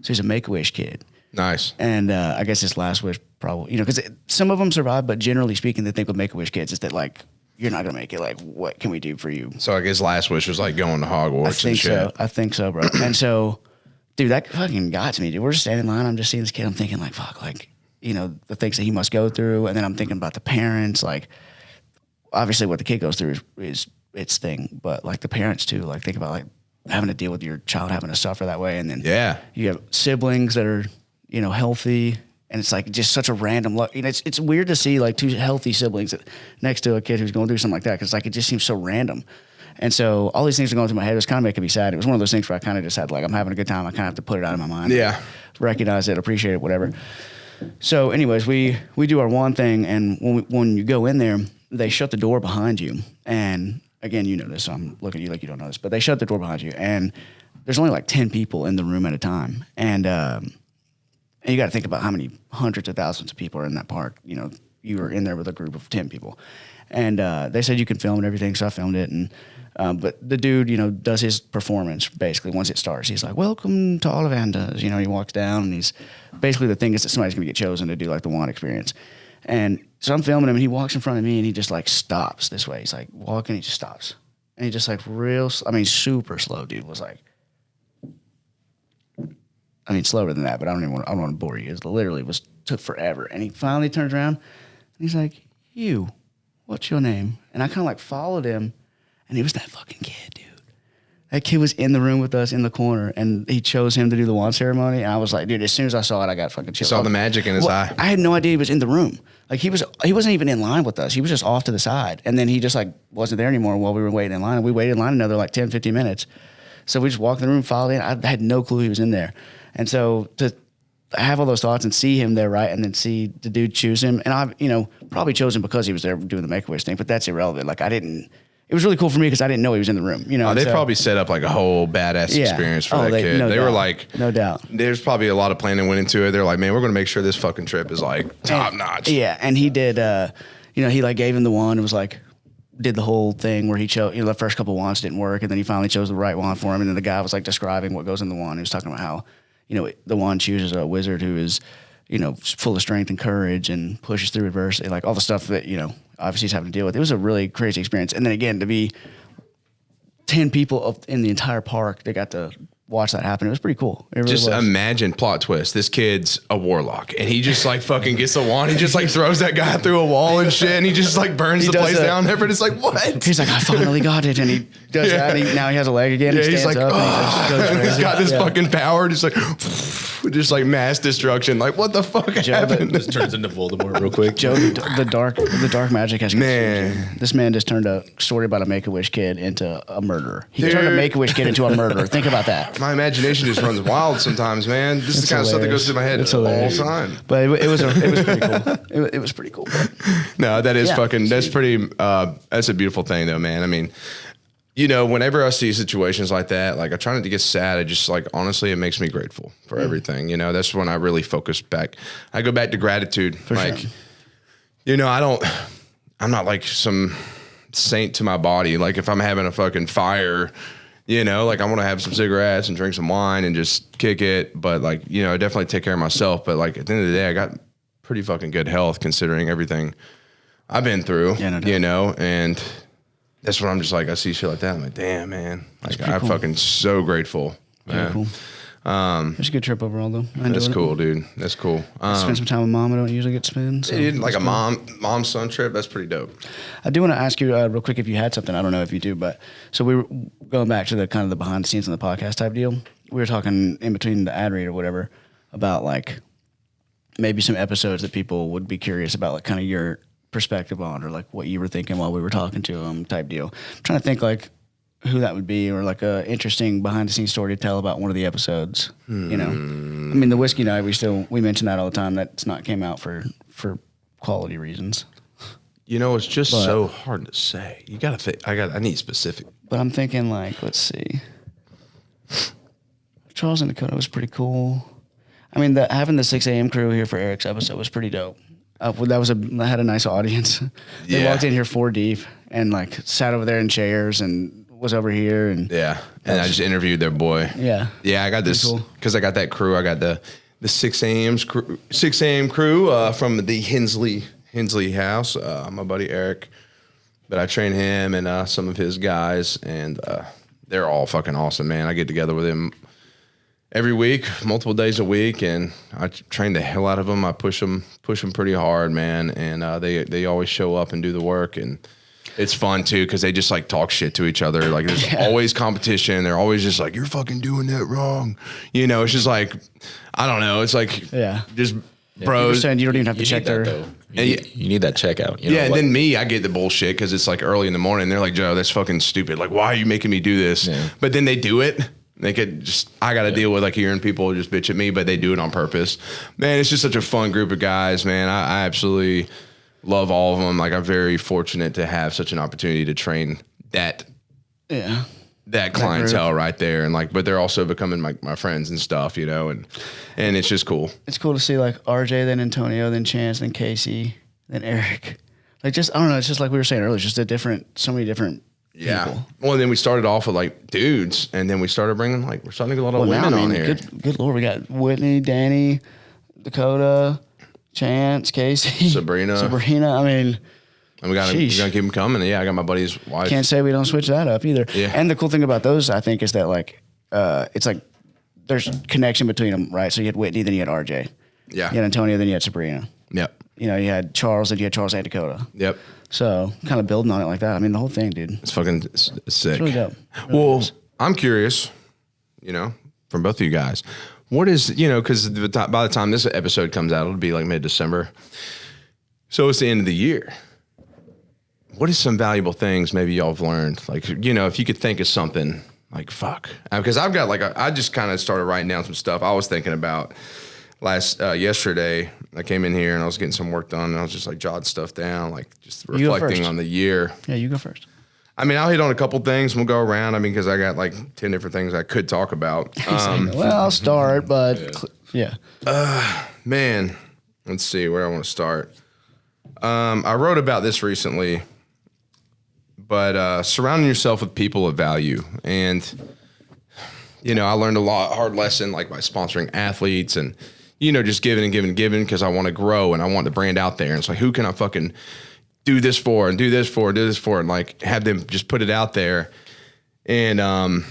So he's a Make-A-Wish kid. Nice. And I guess his last wish probably, you know, because some of them survive, but generally speaking, the thing with Make-A-Wish kids is that like, you're not going to make it. Like, what can we do for you? So I guess last wish was like going to Hogwarts and shit. I think so, bro. And so, dude, that fucking got to me, dude. We're just standing in line. I'm just seeing this kid. I'm thinking like, fuck, like, you know, the things that he must go through. And then I'm thinking about the parents, like, obviously what the kid goes through is its thing, but like the parents too, like think about like having to deal with your child having to suffer that way. And then you have siblings that are, you know, healthy and it's like just such a random luck. You know, it's weird to see like two healthy siblings next to a kid who's going through something like that. Cause like, it just seems so random. And so all these things are going through my head. It was kind of making me sad. It was one of those things where I kind of just had like, I'm having a good time. I kind of have to put it out of my mind. Yeah. Recognize it, appreciate it, whatever. So anyways, we do our wand thing. And when you go in there, they shut the door behind you. And again, you know this, so I'm looking at you like you don't know this, but they shut the door behind you. And there's only like 10 people in the room at a time. And you got to think about how many hundreds of thousands of people are in that park. You know, you were in there with a group of 10 people. And they said you can film and everything, so I filmed it. And but the dude, you know, does his performance basically once it starts. He's like, welcome to Ollivander's. You know, he walks down and he's basically the thing is that somebody's going to get chosen to do like the wand experience. And so I'm filming him and he walks in front of me and he just like stops this way. He's like walking, he just stops. And he just like super slow, dude. Was like, I mean, slower than that, but I don't want to bore you. It literally took forever. And he finally turns around and he's like, you, what's your name? And I kind of like followed him and he was that fucking kid, dude. That kid was in the room with us in the corner and he chose him to do the wand ceremony. And I was like, dude, as soon as I saw it, I got fucking chills. Saw the magic in his eye. I had no idea he was in the room. Like he wasn't even in line with us. He was just off to the side. And then he just like wasn't there anymore while we were waiting in line. And we waited in line another like 10, 15 minutes. So we just walked in the room, followed in. I had no clue he was in there. And so to have all those thoughts and see him there, right, and then see the dude choose him. And I, you know, probably chose him because he was there doing the Make-A-Wish thing, but that's irrelevant. Like it was really cool for me because I didn't know he was in the room. You know, they probably set up like a whole badass experience for that kid. They were like, no doubt. There's probably a lot of planning went into it. They're like, man, we're going to make sure this fucking trip is like top notch. Yeah, and he did. You know, he like gave him the wand and was like, did the whole thing where he chose. You know, the first couple wands didn't work, and then he finally chose the right wand for him. And then the guy was like describing what goes in the wand. He was talking about how, you know, the wand chooses a wizard who is, you know, full of strength and courage and pushes through adversity, like all the stuff that, you know, obviously he's having to deal with. It was a really crazy experience. And then again, to be 10 people in the entire park that got to watch that happen. It was pretty cool. It really just was. imagine plot twist. This kid's a warlock and he just like fucking gets a wand. He just like throws that guy through a wall and shit. And he just like burns the place down. Everybody's like, what? He's like, I finally got it. And he does that. And now he has a leg again. Yeah, he he's like, up and he's got this fucking power. Just like mass destruction. Like, what the fuck happened? Just turns into Voldemort real quick. Joe, the dark magic has Man. consumed you. This man just turned a story about a Make-A-Wish kid into a murderer. He turned a Make-A-Wish kid into a murderer. Think about that. My imagination just runs wild sometimes, man. This is the kind of stuff that goes through my head all the time. But it was pretty cool. It was pretty cool. No, that is that's pretty, that's a beautiful thing though, man. I mean, you know, whenever I see situations like that, like I try not to get sad. I just like, honestly, it makes me grateful for everything. You know, that's when I really focus back. I go back to gratitude. You know, I'm not like some saint to my body. Like if I'm having a fucking fire, you know, like I want to have some cigarettes and drink some wine and just kick it. But like, you know, I definitely take care of myself. But like at the end of the day, I got pretty fucking good health considering everything I've been through, you know, and that's what I'm just like, I see shit like that. I'm like, damn, man. Like I'm fucking so grateful. Man. Cool. It was a good trip overall though. That's cool, dude. That's cool. Spend some time with mom. I don't usually get to spend. So like a mom-son trip. That's pretty dope. I do want to ask you real quick if you had something. I don't know if you do, but so we were going back to the kind of the behind the scenes on the podcast type deal. We were talking in between the ad read or whatever about like maybe some episodes that people would be curious about, like kind of your perspective on, or like what you were thinking while we were talking to them type deal. I'm trying to think like who that would be, or like a interesting behind the scenes story to tell about one of the episodes. You know, I mean, the whiskey night, we mention that all the time. That's not came out for quality reasons. You know, it's just so hard to say. You gotta think. I need specific. But I'm thinking like, let's see. Charles and Dakota was pretty cool. I mean, having the 6 a.m. crew here for Eric's episode was pretty dope. I had a nice audience. They walked in here 4 deep and like sat over there in chairs and was over here and I just interviewed their boy. Yeah, I got this because I got that crew. I got the 6 a.m. crew from the Hensley house. My buddy Eric, but I train him and some of his guys, and they're all fucking awesome, man. I get together with him every week, multiple days a week, and I train the hell out of them. I push them pretty hard, man, and they always show up and do the work, and it's fun too because they just like talk shit to each other. Like there's always competition. They're always just like, you're fucking doing that wrong. You know, it's just like, I don't know. It's like just bros. You don't even have to check their. You need that checkout. You know, and then me, I get the bullshit because it's like early in the morning. They're like, Joe, that's fucking stupid. Like, why are you making me do this? Yeah. But then they do it. They could just, I got to deal with like hearing people just bitch at me, but they do it on purpose. Man, it's just such a fun group of guys, man. I absolutely love all of them. Like I'm very fortunate to have such an opportunity to train that clientele right there. And like, but they're also becoming my friends and stuff, you know, and it's just cool. It's cool to see like RJ, then Antonio, then Chance, then Casey, then Eric. Like just, I don't know. It's just like we were saying earlier, it's just so many different people. Well, then we started off with like dudes, and then we started bringing like, we're starting to get a lot of women on here. Good Lord. We got Whitney, Danny, Dakota, Chance, Casey, Sabrina. I mean, and we're gonna keep them coming. Yeah, I got my buddy's wife. Can't say we don't switch that up either. Yeah. And the cool thing about those, I think, is that like, it's like there's connection between them, right? So you had Whitney, then you had RJ. Yeah. You had Antonio, then you had Sabrina. Yep. You know, you had Charles, then you had Charles and Dakota. Yep. So kind of building on it like that. I mean, the whole thing, dude. It's fucking sick. It's really dope. Well, I'm curious, you know, from both of you guys. What is, you know, because by the time this episode comes out, it'll be like mid-December. So it's the end of the year. What is some valuable things maybe y'all have learned? Like, you know, if you could think of something like, fuck. Because I've got like, I just kind of started writing down some stuff I was thinking about yesterday. I came in here and I was getting some work done and I was just like jotting stuff down, like just reflecting on the year. Yeah, you go first. I mean, I'll hit on a couple things and we'll go around. I mean, because I got like 10 different things I could talk about. Well, I'll start, but yeah. Man, let's see where I want to start. I wrote about this recently, but surrounding yourself with people of value. And, you know, I learned a hard lesson like by sponsoring athletes and, you know, just giving and giving and giving because I want to grow and I want the brand out there. And it's like, who can I fucking do this for and do this for and do this for and like have them just put it out there. And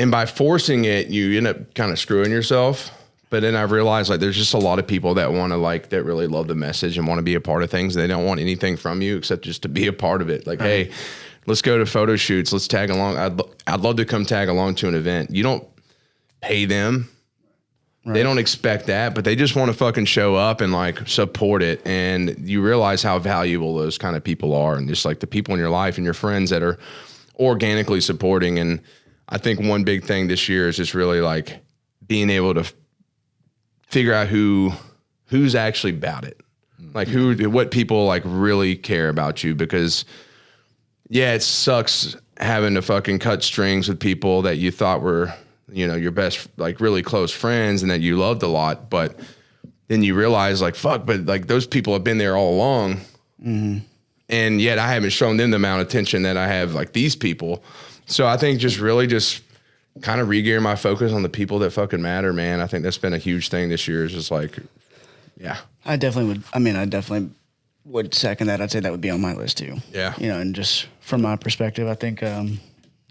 by forcing it, you end up kind of screwing yourself. But then I realized like there's just a lot of people that want to like that really love the message and want to be a part of things. They don't want anything from you except just to be a part of it. Like, hey, let's go to photo shoots. Let's tag along. I'd love to come tag along to an event. You don't pay them. Right. They don't expect that, but they just want to fucking show up and like support it. And you realize how valuable those kind of people are, and just like the people in your life and your friends that are organically supporting. And I think one big thing this year is just really like being able to figure out who's actually about it, like what people like really care about you. Because yeah, it sucks having to fucking cut strings with people that you thought were, you know, your best, like really close friends and that you loved a lot. But then you realize like, fuck, but like those people have been there all along. Mm-hmm. And yet I haven't shown them the amount of attention that I have like these people. So I think just really just kind of re-gear my focus on the people that fucking matter, man. I think that's been a huge thing this year, is just like, yeah. I definitely would second that. I'd say that would be on my list too. Yeah. You know, and just from my perspective, I think, you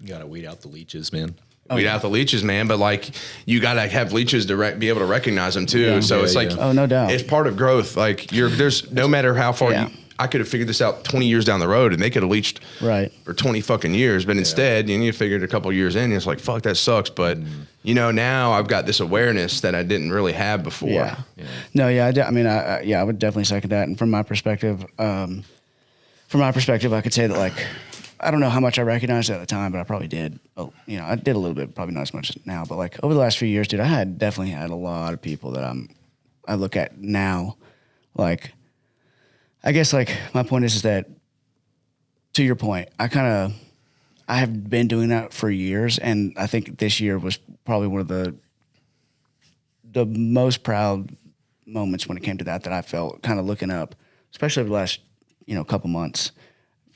got to weed out the leaches, man. Weed out the leeches, man. But like, you got to have leeches to be able to recognize them too. Yeah. So it's like, oh, no doubt. It's part of growth. Like there's no matter how far I could have figured this out 20 years down the road, and they could have leached for 20 fucking years. But instead, you figured a couple years in, and it's like, fuck, that sucks. But you know, now I've got this awareness that I didn't really have before. Yeah. No, yeah. I would definitely second that. And from my perspective, I could say that like, I don't know how much I recognized it at the time, but I probably did. You know, I did a little bit, probably not as much now. But like over the last few years, dude, I definitely had a lot of people that I look at now. Like, I guess like my point is that, to your point, I have been doing that for years, and I think this year was probably one of the most proud moments when it came to that I felt, kind of looking up, especially over the last couple months.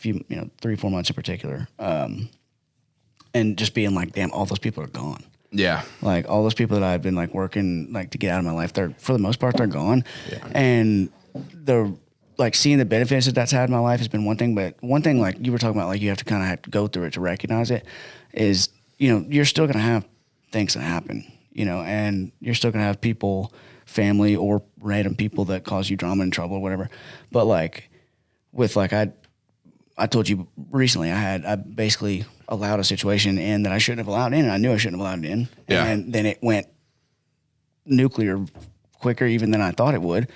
3-4 months in particular, and just being like, damn, all those people are gone. Yeah, like all those people that I've been like working like to get out of my life, they're for the most part they're gone. Yeah. And the like seeing the benefits that that's had in my life has been one thing, but one thing like you were talking about, like you have to kind of have to go through it to recognize it. Is you're still gonna have things that happen, and you're still gonna have people, family, or random people that cause you drama and trouble or whatever. But like with like I told you recently, I basically allowed a situation in that I shouldn't have allowed in, and I knew I shouldn't have allowed it in. Yeah. And then it went nuclear quicker even than I thought it would.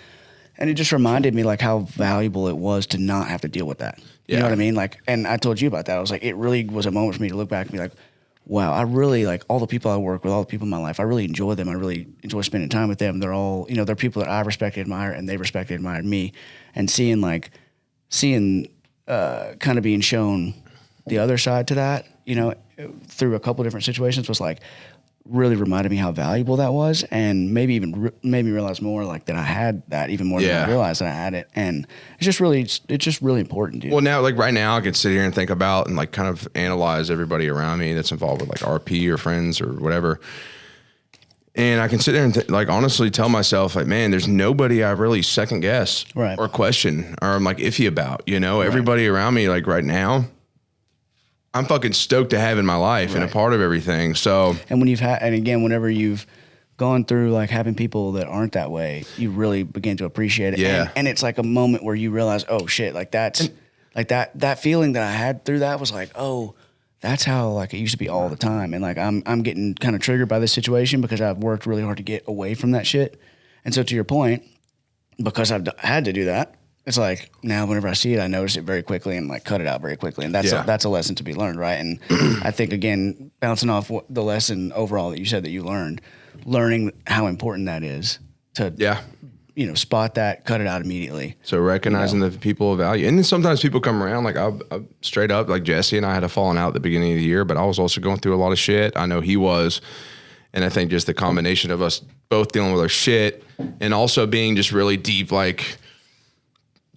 And it just reminded me like how valuable it was to not have to deal with that. You know what I mean? Like, and I told you about that. I was like, it really was a moment for me to look back and be like, wow, I really like all the people I work with, all the people in my life. I really enjoy them. I really enjoy spending time with them. They're all, they're people that I respect and admire, and they respect and admire me. And seeing kind of being shown the other side to that, through a couple of different situations was like really reminded me how valuable that was, and maybe even made me realize more like that I had that even more than I realized that I had it. And it's just really important, dude. Well, now, like right now I can sit here and think about and like kind of analyze everybody around me that's involved with like RP or friends or whatever. And I can sit there and like honestly tell myself like, man, there's nobody I really second guess or question or I'm like iffy about, everybody around me like right now, I'm fucking stoked to have in my life and a part of everything. So, and whenever you've gone through like having people that aren't that way, you really begin to appreciate it. Yeah. And it's like a moment where you realize, oh shit, like that's like that feeling that I had through that was like, oh, that's how like it used to be all the time. And like I'm getting kind of triggered by this situation because I've worked really hard to get away from that shit. And so to your point, because I've had to do that, it's like now whenever I see it, I notice it very quickly and like cut it out very quickly. And that's a lesson to be learned, right? And I think, again, bouncing off the lesson overall that you said that you learning how important that is to spot that, cut it out immediately. So recognizing the people of value. And then sometimes people come around, like I straight up, like Jesse and I had a falling out at the beginning of the year, but I was also going through a lot of shit. I know he was. And I think just the combination of us both dealing with our shit and also being just really deep, like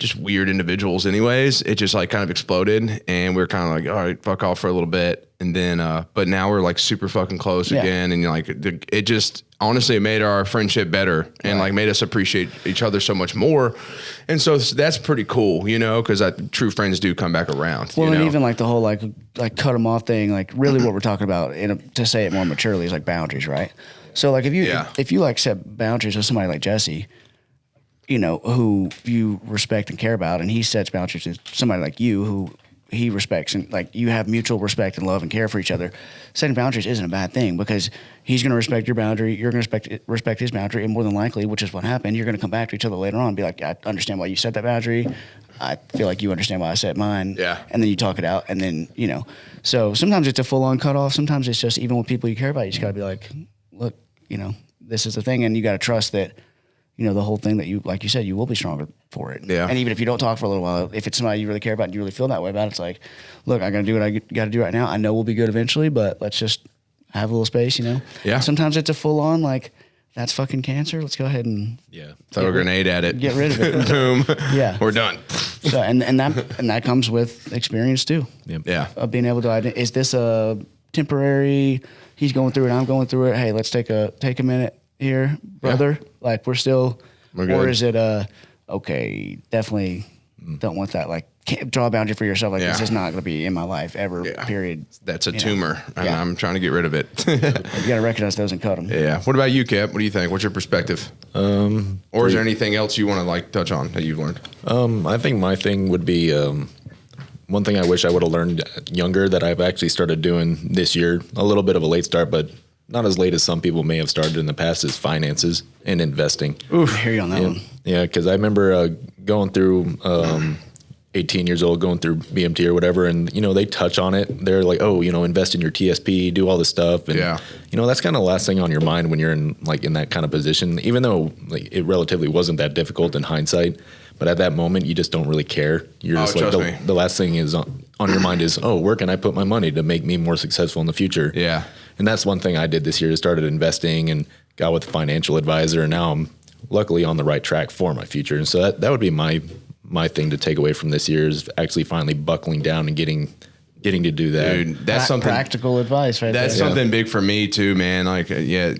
just weird individuals anyways. It just like kind of exploded, and we were kind of like, all right, fuck off for a little bit. And then, but now we're like super fucking close again. And like, it just honestly made our friendship better and like made us appreciate each other so much more. And so that's pretty cool, you know, because true friends do come back around. Well, you know? and even like the whole like cut them off thing, like really what we're talking about to say it more maturely is like boundaries, right? So like if you like set boundaries with somebody like Jesse, you know, who you respect and care about, and he sets boundaries with somebody like you who he respects, and like you have mutual respect and love and care for each other. Setting boundaries isn't a bad thing because he's going to respect your boundary, you're going to respect his boundary, and more than likely, which is what happened, you're going to come back to each other later on and be like, I understand why you set that boundary. I feel like you understand why I set mine. Yeah. And then you talk it out, and then, you know. So sometimes it's a full-on cutoff. Sometimes it's just even with people you care about, you just got to be like, look, you know, this is the thing, and you got to trust that, you know, the whole thing that you, like you said, you will be stronger for it. Yeah. And even if you don't talk for a little while, if it's somebody you really care about and you really feel that way about it, it's like, look, I got to do what I got to do right now. I know we'll be good eventually, but let's just have a little space, you know? Yeah. Sometimes it's a full on, like, that's fucking cancer. Let's go ahead and throw a grenade at it. get rid of it. Boom. Yeah. We're done. So, and that comes with experience too. Yep. Yeah. Of being able to, is this a temporary, he's going through it, I'm going through it. Hey, let's take a minute here, brother. Yeah. Like we're good. Or is it okay, definitely don't want that. Like can't draw a boundary for yourself. Like this is not going to be in my life ever, period. That's a tumor, and I'm trying to get rid of it. You got to recognize those and cut them. Yeah. What about you, Kipp? What do you think? What's your perspective? Or is there anything else you want to like touch on that you've learned? I think my thing would be one thing I wish I would have learned younger that I've actually started doing this year. A little bit of a late start, but not as late as some people may have started in the past, is finances and investing. Ooh, I hear you on that one. Yeah, because I remember going through 18 years old, going through BMT or whatever, and, you know, they touch on it. They're like, oh, you know, invest in your TSP, do all this stuff. And, you know, that's kind of the last thing on your mind when you're in that kind of position, even though like, it relatively wasn't that difficult in hindsight. But at that moment, you just don't really care. You're just like, the last thing is on your mind is, oh, where can I put my money to make me more successful in the future? Yeah. And that's one thing I did this year. I started investing and got with a financial advisor, and now I'm luckily on the right track for my future. And so that would be my thing to take away from this year is actually finally buckling down and getting to do that. Dude, that's something practical advice, right? That's there. something big for me too, man. Like,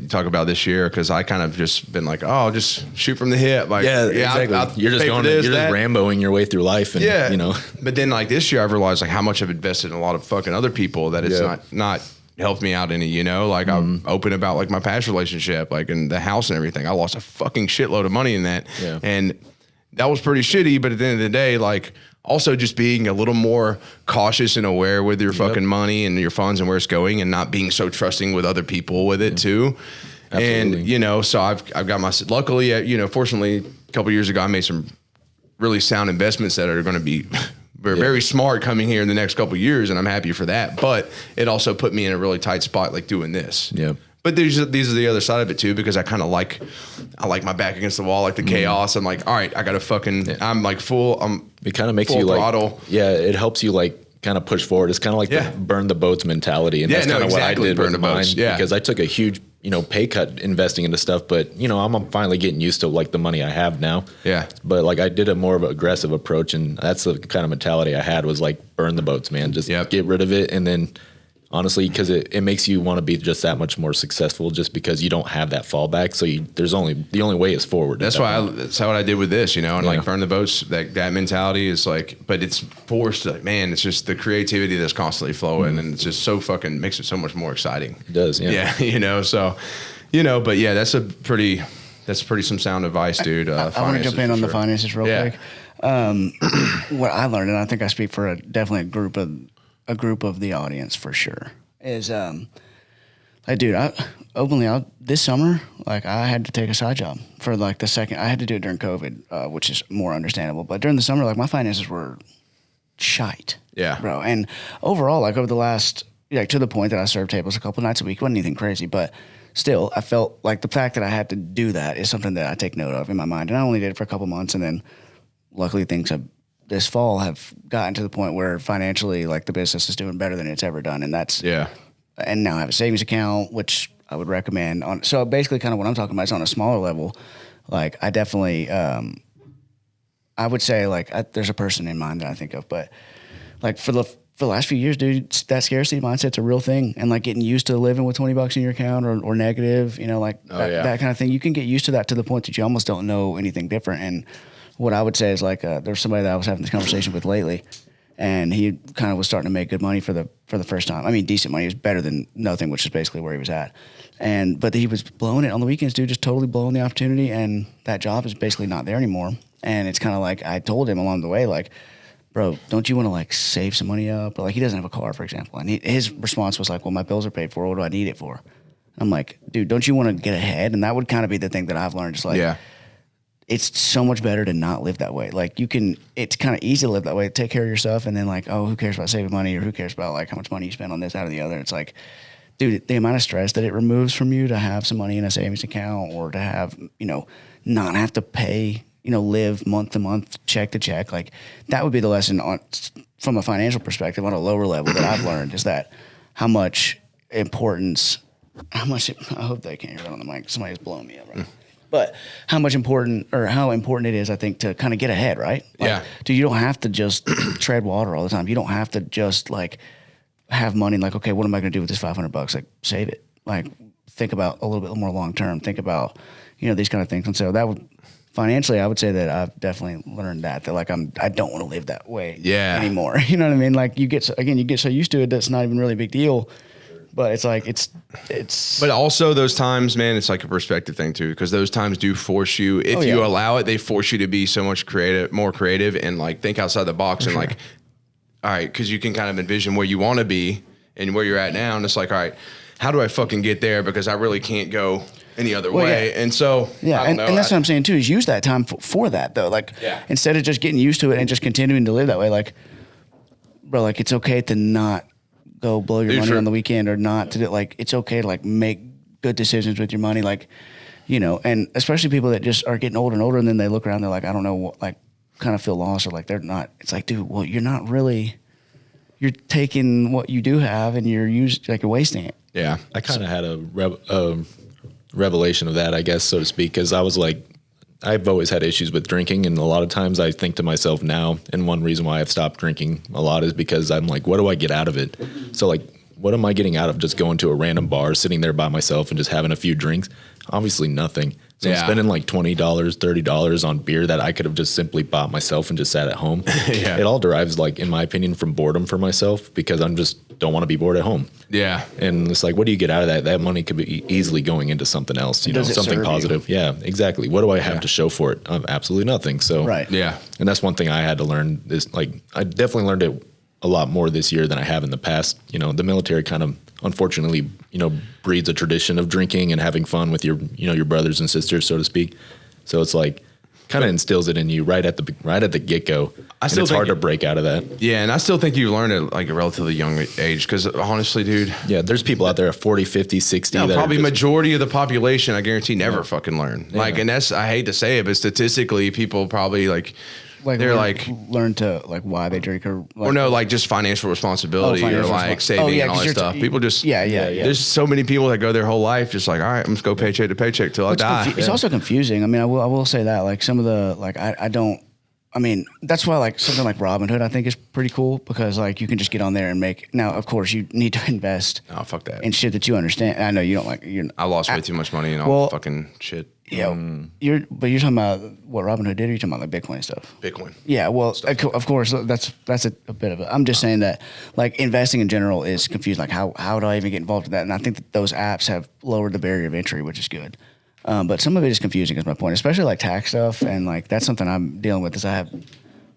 talk about this year because I kind of just been like, oh, just shoot from the hip. Like, exactly. You're just Ramboing your way through life, and you know. But then, like this year, I've realized like how much I've invested in a lot of fucking other people that it's not helped me out any. You know, like I'm open about like my past relationship, like in the house and everything. I lost a fucking shitload of money in that, and that was pretty shitty. But at the end of the day, like. Also, just being a little more cautious and aware with your fucking money and your funds and where it's going, and not being so trusting with other people with it too. Absolutely. And you know, so I've got my luckily, you know, fortunately, a couple of years ago, I made some really sound investments that are going to be very smart coming here in the next couple of years, and I'm happy for that. But it also put me in a really tight spot, like doing this. Yeah. But these are the other side of it too, because I kind of like my back against the wall, like the chaos. I'm like, all right, I got to fucking, I'm like full. It kind of makes you throttle. Like, it helps you like kind of push forward. It's kind of like the burn the boats mentality. And that's kind of what I did with mine. Because I took a huge, you know, pay cut investing into stuff, but you know, I'm finally getting used to like the money I have now. Yeah. But like I did a more of an aggressive approach, and that's the kind of mentality I had was like burn the boats, man. Just get rid of it. And then honestly, because it makes you want to be just that much more successful, just because you don't have that fallback. So the only way is forward. That's that's how I did with this, you know, and like burn the boats. That mentality is like, but it's forced. Like, man, it's just the creativity that's constantly flowing, and it's just so fucking makes it so much more exciting. It does, yeah. You know, so you know, but yeah, that's pretty some sound advice, dude. I want to jump in on the finances real quick. What I learned, and I think I speak for definitely a group of the audience for sure, is like, dude, this summer, like I had to take a side job for like the second. I had to do it during COVID, which is more understandable. But during the summer, like my finances were shite, bro. And overall, like over the last, like to the point that I served tables a couple nights a week, wasn't anything crazy, but still, I felt like the fact that I had to do that is something that I take note of in my mind. And I only did it for a couple months, and then luckily things this fall have gotten to the point where financially, like the business is doing better than it's ever done. And that's, and now I have a savings account, which I would recommend so basically kind of what I'm talking about is on a smaller level. Like I definitely, I I would say like there's a person in mind that I think of, but like for the last few years, dude, that scarcity mindset's a real thing, and like getting used to living with $20 in your account or negative, like that kind of thing. You can get used to that to the point that you almost don't know anything different. And what I would say is like there's somebody that I was having this conversation with lately, and he kind of was starting to make good money for the first time. I mean, decent money. It was better than nothing, which is basically where he was at. But he was blowing it on the weekends, dude, just totally blowing the opportunity, and that job is basically not there anymore. And it's kind of like I told him along the way, like, bro, don't you want to like save some money up? Or like he doesn't have a car, for example. And his response was like, well, my bills are paid for. What do I need it for? I'm like, dude, don't you want to get ahead? And that would kind of be the thing that I've learned. Just like, it's so much better to not live that way. Like it's kind of easy to live that way. Take care of yourself. And then like, oh, who cares about saving money, or who cares about like how much money you spend on this, that, or the other? It's like, dude, the amount of stress that it removes from you to have some money in a savings account, or to have, not have to pay, live month to month, check to check. Like that would be the lesson from a financial perspective on a lower level that I've learned, is that I hope they can't hear that on the mic. Somebody's blowing me up right now. But how important it is, I think, to kind of get ahead, right? Like, dude, you don't have to just tread water all the time. You don't have to just like have money like, okay, what am I going to do with this $500? Like save it. Like think about a little bit more long term. Think about, these kind of things. And so that would, financially, I would say that I've definitely learned that like I don't want to live that way anymore. You know what I mean? Like you get so used to it that's not even really a big deal. But it's like it's. But also those times, man, it's like a perspective thing too, because those times do force you. If you allow it, they force you to be so much more creative, and like think outside the box. And like, all right, because you can kind of envision where you want to be and where you're at now, and it's like, all right, how do I fucking get there? Because I really can't go any other way. And so and that's what I'm saying too, is use that time for that though. Like instead of just getting used to it and just continuing to live that way, like, bro, like it's okay to not go blow your money on the weekend, or not to do, like, it's okay to like make good decisions with your money. Like, and especially people that just are getting older and older, and then they look around, they're like, I don't know what, like kind of feel lost, or like they're not, it's like, dude, well, you're not really, you're taking what you do have and you're wasting it. Yeah. I kind of had a revelation of that, I guess, so to speak. Cause I was like, I've always had issues with drinking, and a lot of times I think to myself now, and one reason why I've stopped drinking a lot is because I'm like, what do I get out of it? So like, what am I getting out of just going to a random bar, sitting there by myself and just having a few drinks? Obviously nothing. So I'm spending like $20, $30 on beer that I could have just simply bought myself and just sat at home. It all derives, like, in my opinion, from boredom for myself, because I'm just don't want to be bored at home. Yeah. And it's like, what do you get out of that? That money could be easily going into something else, something positive. You? Yeah, exactly. What do I have to show for it? Absolutely nothing. So, and that's one thing I had to learn is, like, I definitely learned it a lot more this year than I have in the past. The military kind of, unfortunately, breeds a tradition of drinking and having fun with your brothers and sisters, so to speak. So it's like kind of instills it in you right at the get go. It's hard to break out of that. Yeah, and I still think you learned at like a relatively young age, because honestly, dude. Yeah, there's people out there at 40, 50, 60. No, probably majority of the population, I guarantee, never fucking learn. Yeah. Like, and that's, I hate to say it, but statistically, people probably they're learn to like why they drink, or just financial responsibility, or like saving and all that stuff. People just There's so many people that go their whole life just like, all right, I'm just go paycheck to paycheck till I die. It's also confusing. I mean, I will say that, like, some of the, like, I mean, that's why, like, something like Robinhood I think is pretty cool, because like you can just get on there and make. Now, of course, you need to invest. Oh, fuck that. In shit that you understand. I know you don't like. I lost way too much money in all fucking shit. Yeah, you're talking about what Robinhood did, or you're talking about like Bitcoin stuff? Bitcoin. Yeah, well, of course, that's a bit of it. I'm just saying that, like, investing in general is confusing. Like, how do I even get involved in that? And I think that those apps have lowered the barrier of entry, which is good. But some of it is confusing, is my point, especially like tax stuff. And like, that's something I'm dealing with, is I have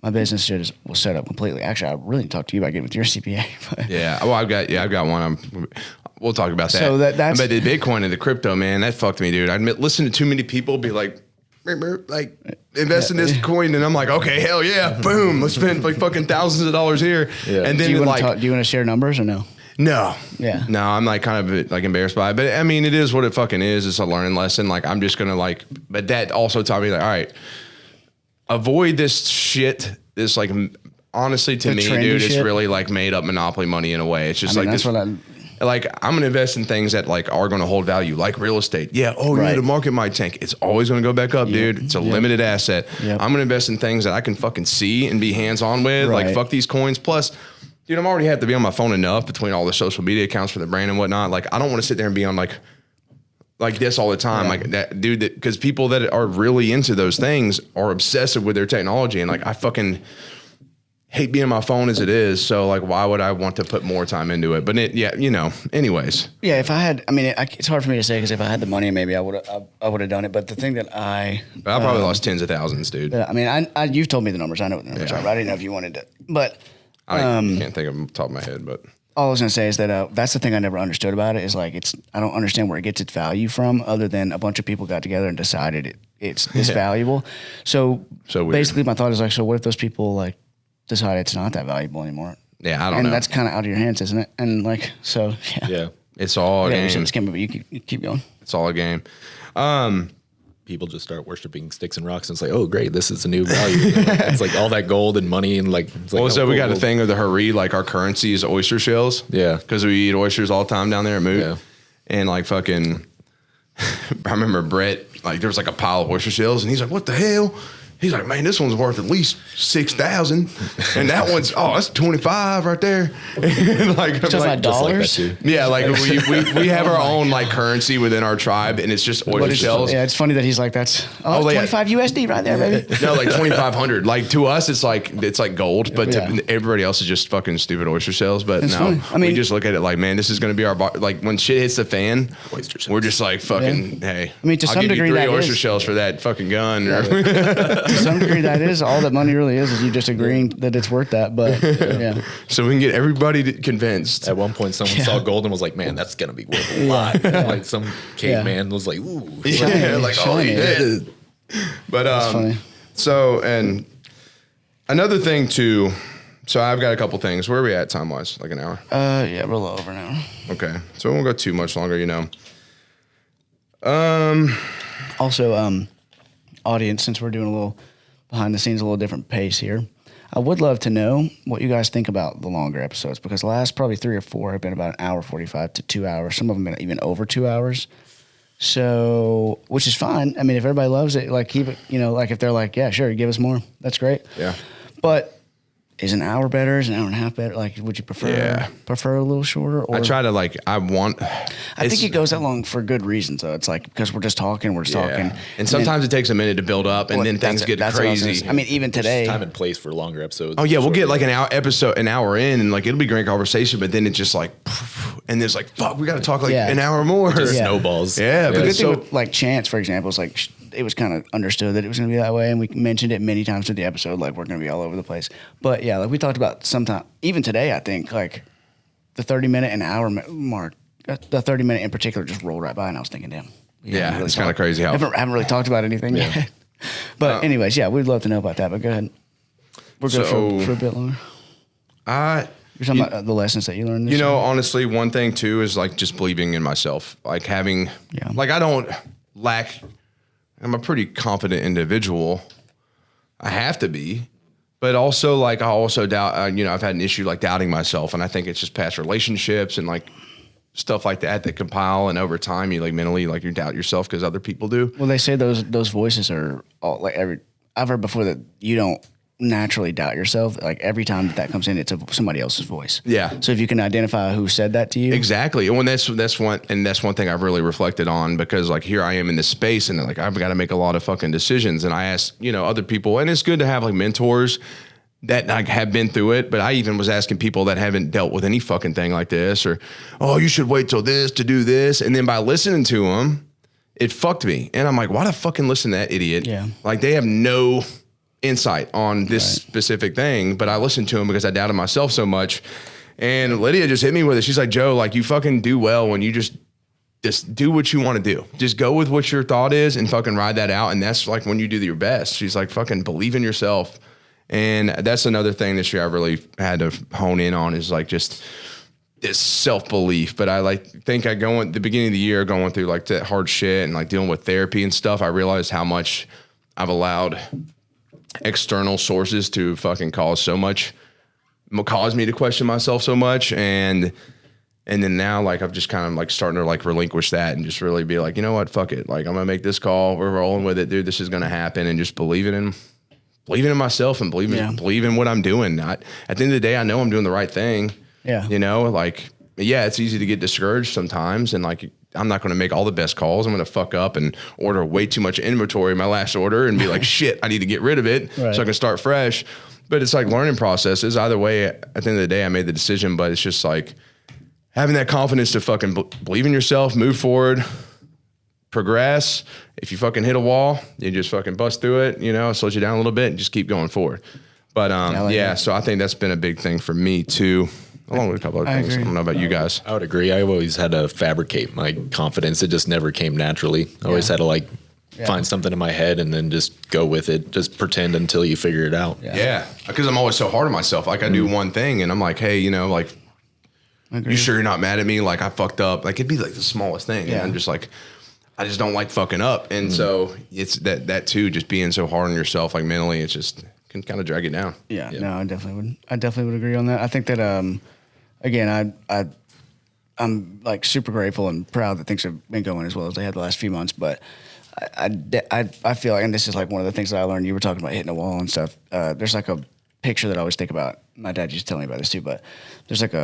my business was set up completely. Actually, I really need to talk to you about getting with your CPA. But. Yeah, well, I've got one. We'll talk about that. So that's but the Bitcoin and the crypto, man, that fucked me, dude. I'd listen to too many people be like invest in this coin, and I'm like, okay, hell yeah, boom, let's spend like fucking thousands of dollars here. Yeah. And then do you want to share numbers or no? No. Yeah. No, I'm like kind of like embarrassed by it. But I mean, it is what it fucking is. It's a learning lesson. Like, I'm just gonna but that also taught me, like, all right, avoid this shit. This, like, honestly, to me, dude, it's really like made up monopoly money in a way. It's just, like, this. like I'm going to invest in things that like are going to hold value, like real estate. Yeah. Oh, Right. yeah, the market might tank. It's always going to go back up, dude. It's a limited asset. Yep. I'm going to invest in things that I can fucking see and be hands on with. Right. Like fuck these coins. Plus, dude, I'm already have to be on my phone enough between all the social media accounts for the brand and whatnot. Like I don't want to sit there and be on like this all the time. Like that dude, because people that are really into those things are obsessive with their technology. And like, I fucking hate being on my phone as it is. So like, why would I want to put more time into it? But anyways. Yeah. If I had, I mean, it's hard for me to say because if I had the money, maybe I would have done it. But the thing that I probably lost tens of thousands, dude. I mean, you've told me the numbers. I know what the numbers are. But I didn't know if you wanted to, but I can't think of them top of my head, but all I was going to say is that that's the thing I never understood about it is like I don't understand where it gets its value from other than a bunch of people got together and decided it's this valuable. So basically my thought is like, so what if those people like decide it's not that valuable anymore? Yeah, I don't know. And that's kind of out of your hands, isn't it? And like, so Yeah. It's all a game. But you keep going. It's all a game. People just start worshiping sticks and rocks and it's like, oh great, this is a new value. It's like all that gold and money and like, it's like Well, so oh, we cool, got a thing of the Haree, like our currency is oyster shells. Yeah. Because we eat oysters all the time down there at Moot. Yeah. And like fucking, I remember Brett, like there was like a pile of oyster shells and he's like, what the hell? He's like, man, this one's worth at least 6,000, and that one's that's 25 right there. And like, Talking about dollars? yeah, like we have our own like currency within our tribe, and it's just oyster shells. Yeah, it's funny that he's like, that's 25 USD right there, baby. No, like 2,500. Like to us, it's like gold, but to everybody else is just fucking stupid oyster shells. But It's no, funny. I mean, we just look at it like, man, this is going to be our like when shit hits the fan, Oyster shells. we're just like fucking hey. I mean, to I'll some give degree, you 3 that oyster is- shells for that fucking gun. Or to some degree, that is all that money really is you just agreeing that it's worth that. But yeah, so we can get everybody convinced. At one point, someone saw gold and was like, "Man, that's gonna be worth a lot." Like some caveman was like, "Ooh." Yeah, like oh, he shiny. did. But funny. so and another thing too. So I've got a couple things. Where are we at time wise? Like an hour? yeah, we're a little over now. Okay, so we won't go too much longer. Also, audience, since we're doing a little behind the scenes, a little different pace here, I would love to know what you guys think about the longer episodes because the last probably 3 or 4 have been about 1:45 to 2 hours. Some of them have been even over 2 hours. So, which is fine. I mean, if everybody loves it, like keep it, like if they're like, yeah, sure, give us more. That's great. Yeah. But is an hour better? Is an hour and a half better? Like, would you prefer a little shorter? Or I try to like. I think it goes that long for good reasons, though. It's like because we're just talking, talking, and sometimes it takes a minute to build up, and then things get crazy. I mean, even today, Time and place for longer episodes. Oh yeah, we'll get like an hour in, and like it'll be great conversation, but then it's just like, and there's like, fuck, we got to talk like an hour more. Just snowballs. Yeah, the but good thing with like Chance, for example, is like it was kind of understood that it was going to be that way, and we mentioned it many times in the episode, like we're going to be all over the place. But yeah, like we talked about sometime, even today, I think like the 30-minute and hour mark, the 30-minute in particular, just rolled right by, and I was thinking, damn. Yeah, it's kind of crazy how haven't really talked about anything yet. But anyways, yeah, we'd love to know about that. But go ahead, we're good for a bit longer. You're talking about the lessons that you learned. This year? Honestly, one thing too is like just believing in myself, like having, like I don't lack. I'm a pretty confident individual. I have to be, but also like I also doubt. I've had an issue like doubting myself, and I think it's just past relationships and like stuff like that compile, and over time you like mentally like you doubt yourself because other people do. Well, they say those voices are all like I've heard before that you don't naturally doubt yourself. Like every time that comes in, it's somebody else's voice. Yeah. So if you can identify who said that to you, exactly. And that's one thing I've really reflected on because like here I am in this space and like I've got to make a lot of fucking decisions. And I ask other people, and it's good to have like mentors that like have been through it. But I even was asking people that haven't dealt with any fucking thing like this, or you should wait till this to do this. And then by listening to them, it fucked me. And I'm like, why the fucking listen to that idiot? Yeah. Like they have no insight on this specific thing, but I listened to him because I doubted myself so much. And Lydia just hit me with it. She's like, Joe, like you fucking do well when you just do what you want to do. Just go with what your thought is and fucking ride that out. And that's like when you do your best. She's like, fucking believe in yourself. And that's another thing this year I really had to hone in on is like just this self-belief. But I think I go at the beginning of the year going through like that hard shit and like dealing with therapy and stuff. I realized how much I've allowed external sources to fucking cause me to question myself so much. And And then now, like, I've just kind of like starting to like relinquish that and just really be like, you know what, fuck it. Like, I'm gonna make this call. We're rolling with it, dude. This is gonna happen, and just believing in myself and believing what I'm doing. At the end of the day, I know I'm doing the right thing. Yeah. You know, like, yeah, it's easy to get discouraged sometimes, and like, I'm not going to make all the best calls. I'm going to fuck up and order way too much inventory in my last order and be like, shit, I need to get rid of it so I can start fresh. But it's like learning processes. Either way, at the end of the day, I made the decision, but it's just like having that confidence to fucking believe in yourself, move forward, progress. If you fucking hit a wall, you just fucking bust through it, you know, it slows you down a little bit and just keep going forward. But so I think that's been a big thing for me too. Along with a couple other things. Agree. I don't know about you guys. I would agree. I always had to fabricate my confidence. It just never came naturally. I always had to like find something in my head and then just go with it. Just pretend until you figure it out. Yeah. Because I'm always so hard on myself. Like I do one thing and I'm like, hey, you know, like, you sure you're not mad at me? Like I fucked up. Like it'd be like the smallest thing. And I'm just like, I just don't like fucking up. And so it's that too, just being so hard on yourself, like mentally, it's just can kind of drag it down. Yeah. No, I definitely would agree on that. I think that, again, I'm like super grateful and proud that things have been going as well as they had the last few months. But I feel like, and this is like one of the things that I learned. You were talking about hitting a wall and stuff. There's like a picture that I always think about. My dad used to tell me about this too. But there's like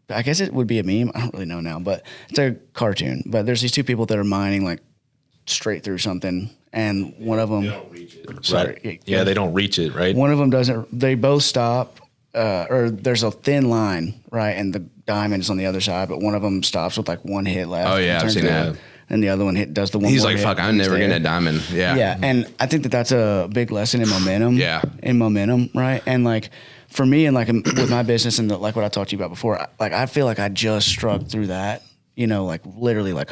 I guess it would be a meme. I don't really know now, but it's a cartoon. But there's these two people that are mining like straight through something, and one of them. They don't reach it. Sorry, Right. Yeah, they don't reach it, right? One of them doesn't. They both stop. Or there's a thin line, right, and the diamond is on the other side, but one of them stops with like one hit left. Oh, yeah, I've seen around, that. And the other one does the one. He's more like, hit fuck, I'm and never stays getting a there. diamond. Yeah. Yeah, and I think that that's a big lesson in momentum. Yeah. In momentum, right? And like for me, and like with my business and like what I talked to you about before, like I feel like I just struck through that, you know, like literally like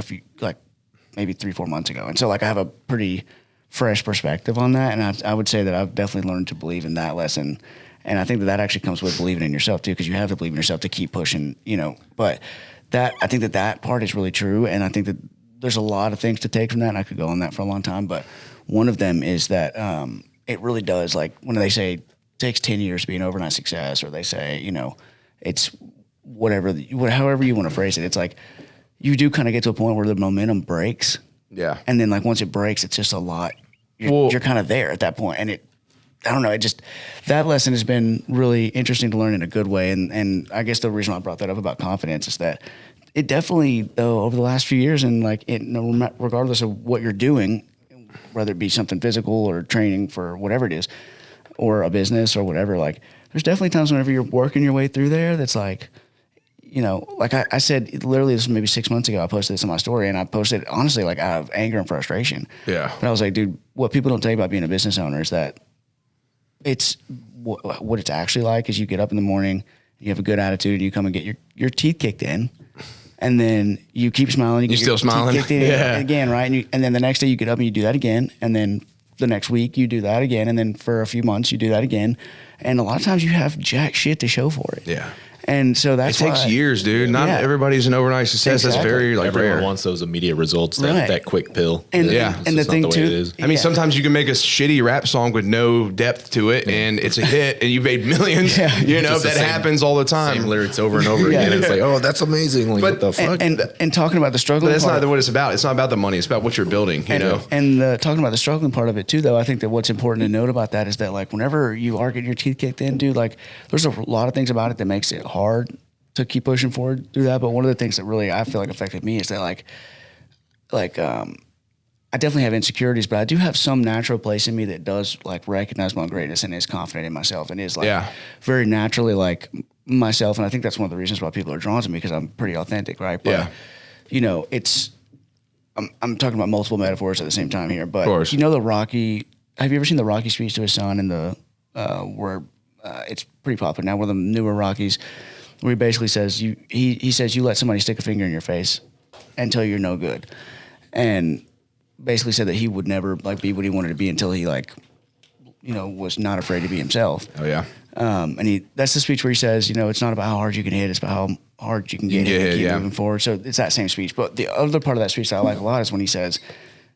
maybe 3-4 months ago, and so like I have a pretty fresh perspective on that, and I would say that I've definitely learned to believe in that lesson. And I think that actually comes with believing in yourself too, because you have to believe in yourself to keep pushing, you know. But I think that part is really true, and I think that there's a lot of things to take from that, and I could go on that for a long time. But one of them is that it really does, like when they say it takes 10 years to be an overnight success, or they say, you know, it's however you want to phrase it. It's like you do kind of get to a point where the momentum breaks. Yeah. And then like once it breaks, it's just a lot. You're kind of there at that point, and I don't know. That lesson has been really interesting to learn in a good way. And I guess the reason I brought that up about confidence is that it definitely, though, over the last few years, and like regardless of what you're doing, whether it be something physical or training for whatever it is, or a business or whatever, like there's definitely times whenever you're working your way through there that's like, you know, like I said, literally this was maybe 6 months ago, I posted this on my story, and I posted it honestly like out of anger and frustration. Yeah. But I was like, dude, what people don't tell you about being a business owner is that it's what it's actually like is you get up in the morning, you have a good attitude, you come and get your teeth kicked in, and then you keep smiling. You still smiling? Teeth kicked in again, right? And then the next day you get up and you do that again, and then the next week you do that again, and then for a few months you do that again, and a lot of times you have jack shit to show for it. Yeah. And so that's it takes years, dude. Not everybody's an overnight success. Exactly. That's very like Everyone rare. wants those immediate results, that quick pill. And It's the just thing not the way too, it is. I mean, sometimes you can make a shitty rap song with no depth to it, and it's a hit, and you made millions. You know, Just the that same- happens all the time. Same lyrics over and over again. It's like, oh, that's amazing. Like, what the fuck? and talking about the struggling But that's part, not what it's about. It's not about the money. It's about what you're building, you know? And talking about the struggling part of it too, though, I think that what's important to note about that is that like whenever you are getting your teeth kicked in, dude, like there's a lot of things about it that makes it hard to keep pushing forward through that. But one of the things that really I feel like affected me is that I definitely have insecurities, but I do have some natural place in me that does like recognize my greatness and is confident in myself and is like very naturally like myself. And I think that's one of the reasons why people are drawn to me, because I'm pretty authentic, right? But you know, I'm talking about multiple metaphors at the same time here, but you know have you ever seen the Rocky speech to his son in the where it's pretty popular now, one of the newer Rockies, where he basically says he says you let somebody stick a finger in your face and tell you're no good, and basically said that he would never like be what he wanted to be until he like, you know, was not afraid to be himself. Oh yeah. And that's the speech where he says, you know, it's not about how hard you can hit, it's about how hard you can get hit and keep moving forward. So it's that same speech. But the other part of that speech that I like a lot is when he says,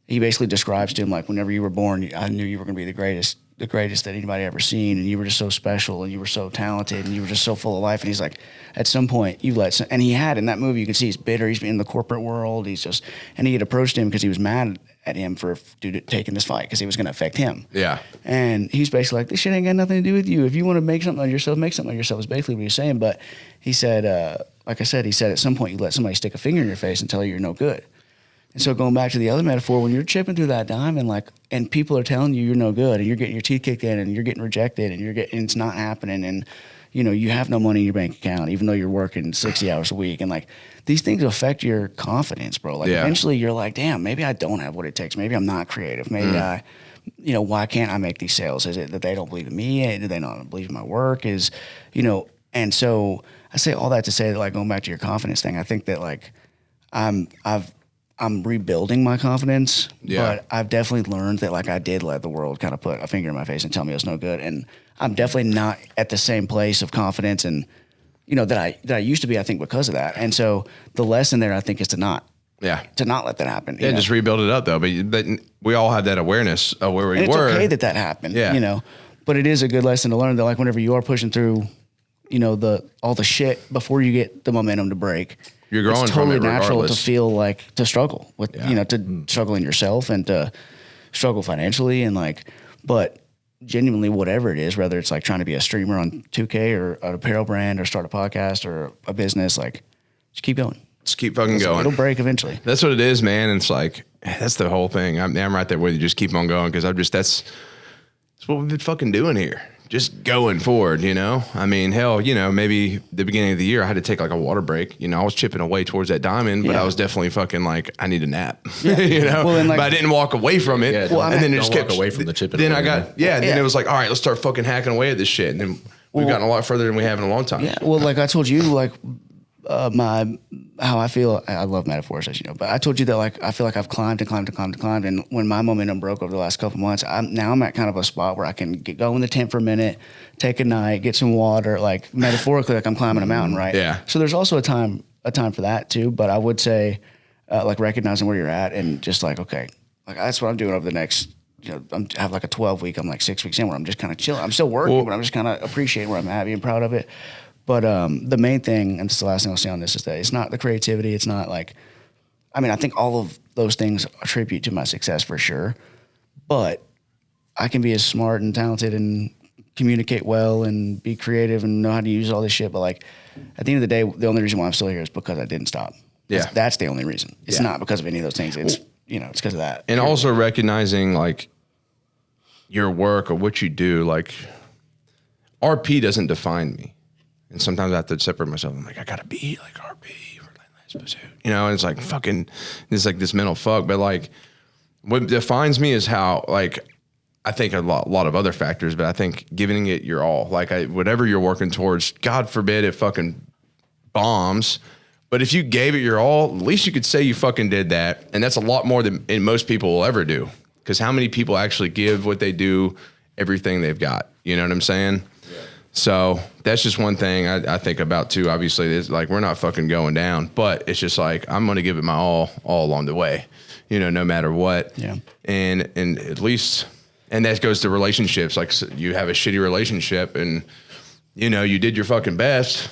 he basically describes to him like, whenever you were born, I knew you were going to be the greatest the greatest that anybody ever seen, and you were just so special, and you were so talented, and you were just so full of life. And he's like, at some point, and he had in that movie, you can see he's bitter. He's in the corporate world. And he had approached him because he was mad at him for taking this fight because he was going to affect him. Yeah. And he's basically like, this shit ain't got nothing to do with you. If you want to make something of yourself, make something of yourself is basically what he's saying. But he said, like I said, at some point you let somebody stick a finger in your face and tell you you're no good. And so going back to the other metaphor, when you're chipping through that diamond, and people are telling you you're no good, and you're getting your teeth kicked in, and you're getting rejected, and it's not happening, and you have no money in your bank account, even though you're working 60 hours a week, and these things affect your confidence, bro. Eventually you're like, damn, maybe I don't have what it takes. Maybe I'm not creative. Maybe why can't I make these sales? Is it that they don't believe in me? Do they not believe in my work? And so I say all that to say that going back to your confidence thing, I think that I'm rebuilding my confidence, but I've definitely learned that I did let the world kind of put a finger in my face and tell me it was no good. And I'm definitely not at the same place of confidence and, that I used to be, I think, because of that. And so the lesson there, I think, is to not let that happen. Yeah, just rebuild it up though. But we all have that awareness of where we were. It's okay that happened, but it is a good lesson to learn that whenever you are pushing through, all the shit before you get the momentum to break, you're growing it's totally from it natural regardless. to feel to struggle with, to struggle in yourself and to struggle financially but genuinely whatever it is, whether it's trying to be a streamer on 2K or an apparel brand or start a podcast or a business, just keep going. Just keep fucking going. It'll break eventually. That's what it is, man. It's that's the whole thing. I'm right there with you. Just keep on going because that's what we've been fucking doing here. Just going forward, I mean, hell, maybe the beginning of the year I had to take a water break. I was chipping away towards that diamond, but I was definitely fucking I need a nap. Yeah. Well, but I didn't walk away from it. Yeah, and then it just kept walk away from the chipping. Then then it was all right, let's start fucking hacking away at this shit. And then we've gotten a lot further than we have in a long time. Yeah. Well, I told you, how I feel. I love metaphors, as you know, but I told you that I feel I've climbed and climbed and climbed and climbed, and when my momentum broke over the last couple months, I'm at kind of a spot where I can go in the tent for a minute, take a night, get some water, metaphorically, I'm climbing a mountain, right? Yeah. So there's also a time for that too, but I would say, recognizing where you're at and just okay, that's what I'm doing over the next. I have a 12 week. I'm 6 weeks in where I'm just kind of chilling. I'm still working, but I'm just kind of appreciating where I'm at, being proud of it. But the main thing, and this is the last thing I'll say on this, is that it's not the creativity. It's not I think all of those things attribute to my success for sure. But I can be as smart and talented and communicate well and be creative and know how to use all this shit. But at the end of the day, the only reason why I'm still here is because I didn't stop. Yeah. That's the only reason. It's not because of any of those things. It's, it's because of that. And also recognizing your work or what you do, RP doesn't define me. And sometimes I have to separate myself. I'm I gotta be RP, Relentless Pursuit. And it's fucking, it's this mental fuck. But what defines me is how, I think a lot of other factors, but I think giving it your all. Whatever you're working towards, God forbid it fucking bombs. But if you gave it your all, at least you could say you fucking did that. And that's a lot more than most people will ever do. Because how many people actually give what they do everything they've got? You know what I'm saying? So that's just one thing I think about too. Obviously, it's we're not fucking going down, but it's just I'm going to give it my all along the way, no matter what. Yeah. And at least, and that goes to relationships. You have a shitty relationship and, you did your fucking best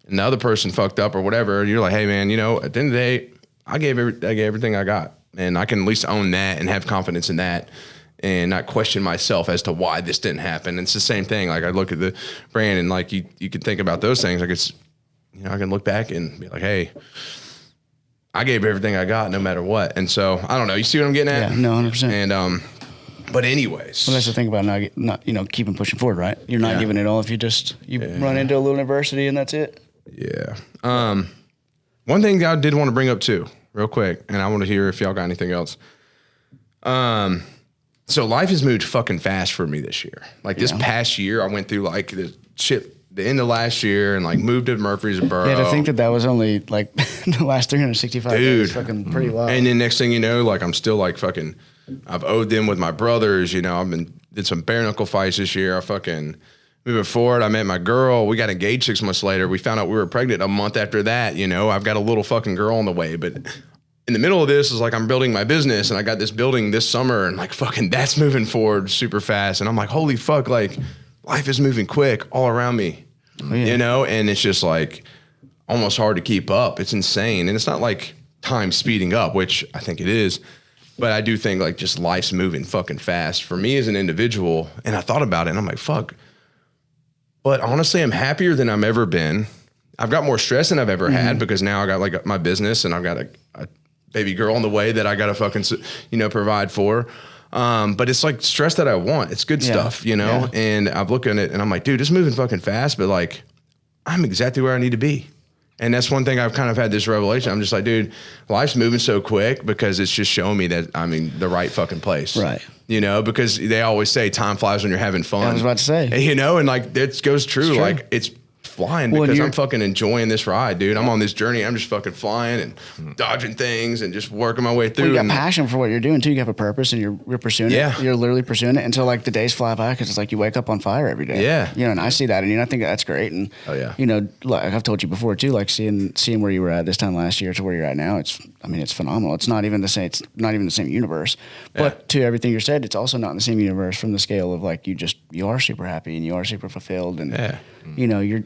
and the other person fucked up or whatever. And you're hey man, at the end of the day, I gave everything I got, and I can at least own that and have confidence in that. And not question myself as to why this didn't happen. And it's the same thing. I look at the brand and you can think about those things. It's, I can look back and be hey, I gave everything I got no matter what. And so I don't know. You see what I'm getting at? Yeah, no, 100%. And but anyways, well, that's the thing about not keeping pushing forward, right? You're not giving it all if you run into a little adversity and that's it. Yeah. One thing I did want to bring up too, real quick, and I want to hear if y'all got anything else. So life has moved fucking fast for me this year. This past year, I went through the end of last year and moved to Murfreesboro. Yeah, to think that was only the last 365 days, fucking pretty wild. And then next thing you know, I'm still fucking, I've owed them with my brothers. I've did some bare knuckle fights this year. I fucking moving forward. I met my girl. We got engaged 6 months later. We found out we were pregnant a month after that. I've got a little fucking girl on the way, but in the middle of this is like I'm building my business and I got this building this summer and like fucking that's moving forward super fast. And I'm like, holy fuck, like life is moving quick all around me, you know? And it's just like almost hard to keep up. It's insane. And it's not like time speeding up, which I think it is. But I do think like just life's moving fucking fast for me as an individual. And I thought about it and I'm like, fuck. But honestly, I'm happier than I've ever been. I've got more stress than I've ever had because now I got like my business and I've got a baby girl on the way that I got to fucking, you know, provide for. But it's like stress that I want. It's good stuff, you know? And I'm looking at it and I'm like, dude, it's moving fucking fast, but like I'm exactly where I need to be. And that's one thing I've kind of had this revelation. I'm just like, dude, life's moving so quick because it's just showing me that I'm in the right fucking place. Right. You know, because they always say time flies when you're having fun. I was about to say. You know, and like it goes true. It's true. Like it's flying because I'm fucking enjoying this ride, dude. I'm on this journey. I'm just fucking flying and dodging things and just working my way through. Well, you got passion for what you're doing too. You have a purpose and you're pursuing it. You're literally pursuing it until like the days fly by because it's like you wake up on fire every day. Yeah. You know, and I see that and I think that's great. And you know, like I've told you before too, like seeing where you were at this time last year to where you're at now, it's phenomenal. It's not even the same universe. But to everything you said, it's also not in the same universe from the scale of like you are super happy and you are super fulfilled and you know, you're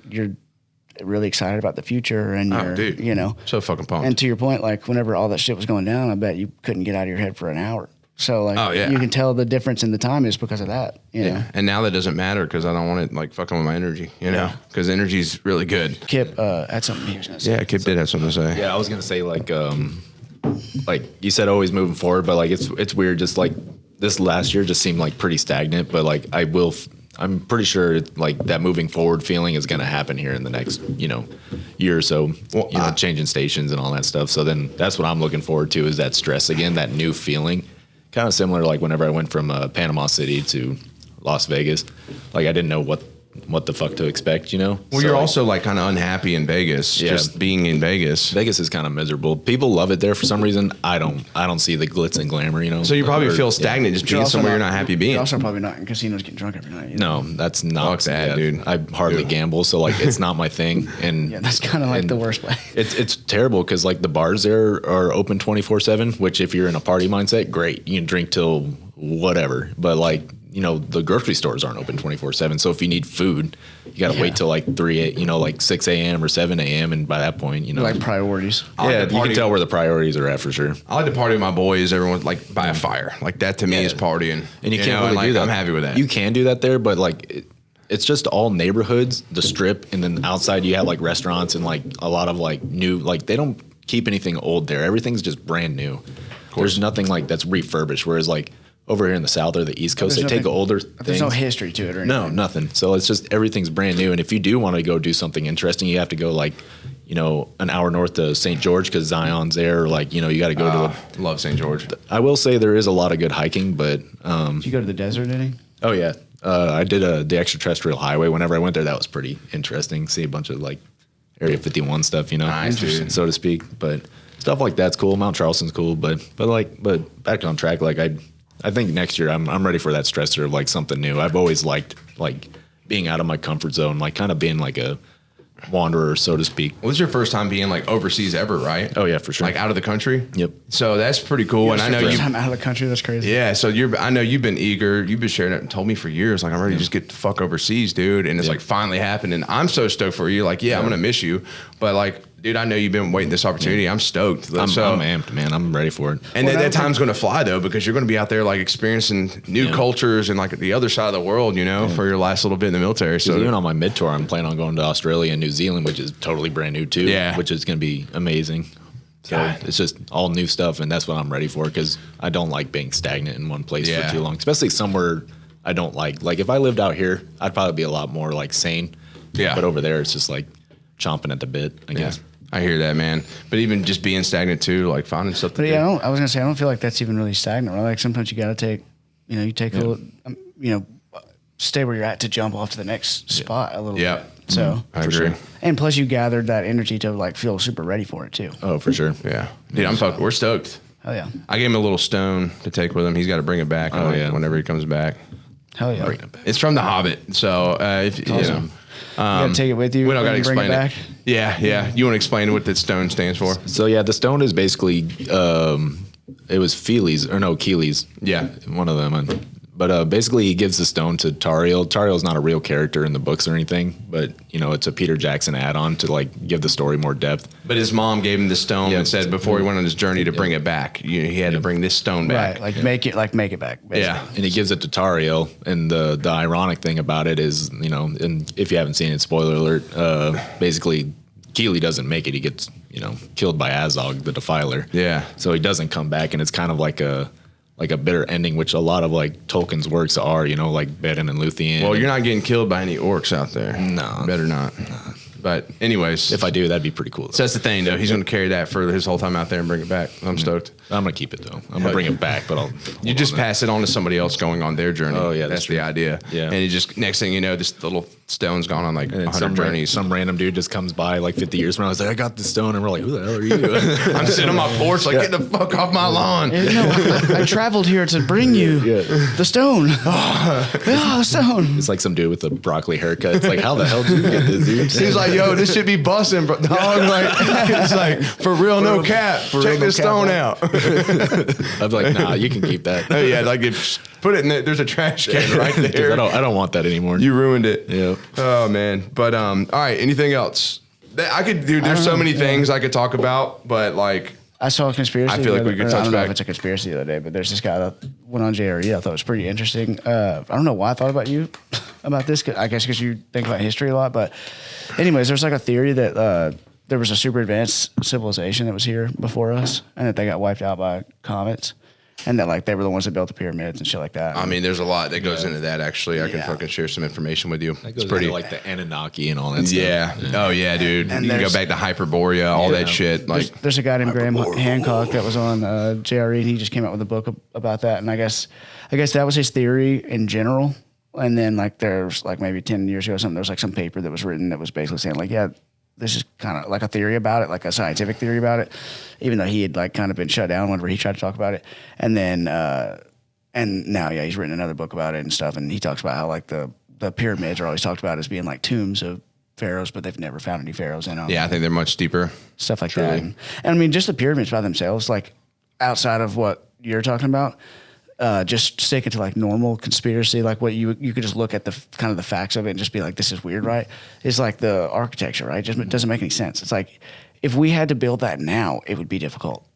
really excited about the future and you're, you know, so fucking pumped. And to your point, like whenever all that shit was going down, I bet you couldn't get out of your head for an hour. So like, you can tell the difference in the time is because of that, you know? And now that doesn't matter because I don't want it like fucking with my energy, you know, because energy's really good. Kipp had something he was going to say. Yeah, Kipp did have something to say. Yeah, I was going to say like you said, always moving forward, but like, it's weird. Just like this last year just seemed like pretty stagnant, but like I'm pretty sure like that moving forward feeling is going to happen here in the next, you know, year or so, you know, changing stations and all that stuff. So then that's what I'm looking forward to is that stress again, that new feeling, kind of similar to like whenever I went from Panama City to Las Vegas, like I didn't know what the fuck to expect, you know? Well, so you're like, also like kind of unhappy in Vegas, just being in Vegas. Vegas is kind of miserable. People love it there for some reason. I don't see the glitz and glamour, you know? So you probably feel stagnant just being somewhere you're not happy being. You're also probably not in casinos getting drunk every night. No, that's not. Fuck that, dude. I hardly gamble, so like it's not my thing. And that's kind of like the worst way. It's terrible because like the bars there are open 24/7, which if you're in a party mindset, great. You can drink till whatever. But like, you know, the grocery stores aren't open 24/7. So if you need food, you got to wait till like 6 a.m. or 7 a.m. And by that point, you know, like priorities. You can tell where the priorities are at for sure. I like to party with my boys. Everyone like by a fire. Like that to me is partying. And you can't really do that. I'm happy with that. You can do that there, but like it's just all neighborhoods, the strip, and then outside you have like restaurants and like a lot of like new, like they don't keep anything old there. Everything's just brand new. There's nothing like that's refurbished. Whereas like over here in the South or the East Coast, they take older things. There's no history to it or anything. No, nothing. So it's just everything's brand new. And if you do want to go do something interesting, you have to go like, you know, an hour north to St. George because Zion's there. Or like, you know, you got to go to. Love St. George. I will say there is a lot of good hiking, but. Did you go to the desert any? Oh, yeah. I did the extraterrestrial highway. Whenever I went there, that was pretty interesting. See a bunch of like Area 51 stuff, you know, so to speak. But stuff like that's cool. Mount Charleston's cool, but back on track. Like I think next year I'm ready for that stressor of like something new. I've always liked like being out of my comfort zone, like kind of being like a wanderer, so to speak. Well, this is your first time being like overseas ever, right? Oh yeah, for sure. Like out of the country. Yep. So that's pretty cool. And I know first time out of the country. That's crazy. Yeah. So I know you've been eager. You've been sharing it and told me for years. Like I'm ready to just get the fuck overseas, dude. And it's like finally happened. And I'm so stoked for you. Like I'm gonna miss you, but like. Dude, I know you've been waiting this opportunity. I'm stoked. I'm amped, man. I'm ready for it. And that time's going to fly, though, because you're going to be out there, like, experiencing new cultures and, like, the other side of the world, you know, for your last little bit in the military. So even on my mid-tour, I'm planning on going to Australia and New Zealand, which is totally brand new, too. Yeah. Which is going to be amazing. So it's just all new stuff, and that's what I'm ready for, because I don't like being stagnant in one place for too long, especially somewhere I don't like. Like, if I lived out here, I'd probably be a lot more, like, sane. Yeah. But over there, it's just, like, chomping at the bit, I guess. I hear that, man. But even just being stagnant too, like finding stuff. But I was gonna say I don't feel like that's even really stagnant. Right? Like sometimes you got to take, you know, a little, you know, stay where you're at to jump off to the next spot a little bit. So I agree. Sure. And plus you gathered that energy to like feel super ready for it too. Oh, for sure. Yeah, dude, we're stoked. Oh yeah. I gave him a little stone to take with him. He's got to bring it back. Whenever he comes back. Hell yeah. Bring it back. It's from The Hobbit. So if you know, You gotta take it with you. we don't when gotta you bring explain it it. back. Yeah. You want to explain what the stone stands for? So yeah, the stone is basically it was Keeley's. Yeah. One of them. But basically, he gives the stone to Tariel. Tariel's not a real character in the books or anything, but it's a Peter Jackson add-on to like give the story more depth. But his mom gave him the stone and said before he went on his journey to bring it back, he had to bring this stone back. Right, make it back. Basically. Yeah. And he gives it to Tariel. And the ironic thing about it is, and if you haven't seen it, spoiler alert, basically Keeley doesn't make it. He gets, killed by Azog, the Defiler. Yeah. So he doesn't come back, and it's kind of like a bitter ending, which a lot of like Tolkien's works are, like Beren and Luthien. Well, you're not getting killed by any orcs out there. No. Better not. No. But anyways. If I do, that'd be pretty cool. So that's the thing, though. He's going to carry that for his whole time out there and bring it back. I'm stoked. I'm going to keep it, though. I'm going to bring it back, but You just pass it on to somebody else going on their journey. Oh, yeah, that's true. the idea. Yeah. And you just, next thing you know, this little stone's gone on like 100 journeys. Some random dude just comes by like 50 years from now. I was like, I got this stone. And we're like, who the hell are you? I'm sitting on my porch like, get the fuck off my lawn. I traveled here to bring you the stone. The stone. It's like some dude with a broccoli haircut. It's like, how the hell did you get this, dude? He's like, yo, this should be busting, bro. Dog, like, it's like, for real, no cap. Check this stone out. I'm like, nah, you can keep that. Oh, yeah, like, put it in there. There's a trash can right there. I don't want that anymore. You ruined it. Yeah. Oh, man. But, all right, anything else? There's so many things I could talk about, but, like, I saw a conspiracy. I feel like we could touch I don't know back. if it's a conspiracy the other day, but there's this guy that went on JRE. I thought it was pretty interesting. I don't know why I thought about you about this. I guess because you think about history a lot. But anyways, there's like a theory that there was a super advanced civilization that was here before us, and that they got wiped out by comets, and that like they were the ones that built the pyramids and shit like that. I mean, there's a lot that goes into that, actually. I can fucking share some information with you. It's pretty like the Anunnaki and all that stuff. Yeah. Oh, yeah, dude. And you can go back to Hyperborea, all that shit. Like, there's a guy named Graham Hancock that was on JRE, and he just came out with a book about that. And I guess that was his theory in general. And then like there's like maybe 10 years ago or something, there was like some paper that was written that was basically saying like, yeah, this is kind of like a theory about it, like a scientific theory about it, even though he had like kind of been shut down whenever he tried to talk about it. And then, and now, he's written another book about it and stuff. And he talks about how like the pyramids are always talked about as being like tombs of pharaohs, but they've never found any pharaohs in them. yeah, I think they're much deeper. Stuff like that. And I mean, just the pyramids by themselves, like outside of what you're talking about, just sticking to like normal conspiracy, like what you could just look at the kind of the facts of it and just be like, this is weird, right? It's like the architecture, right? Just it doesn't make any sense. It's like if we had to build that now, it would be difficult.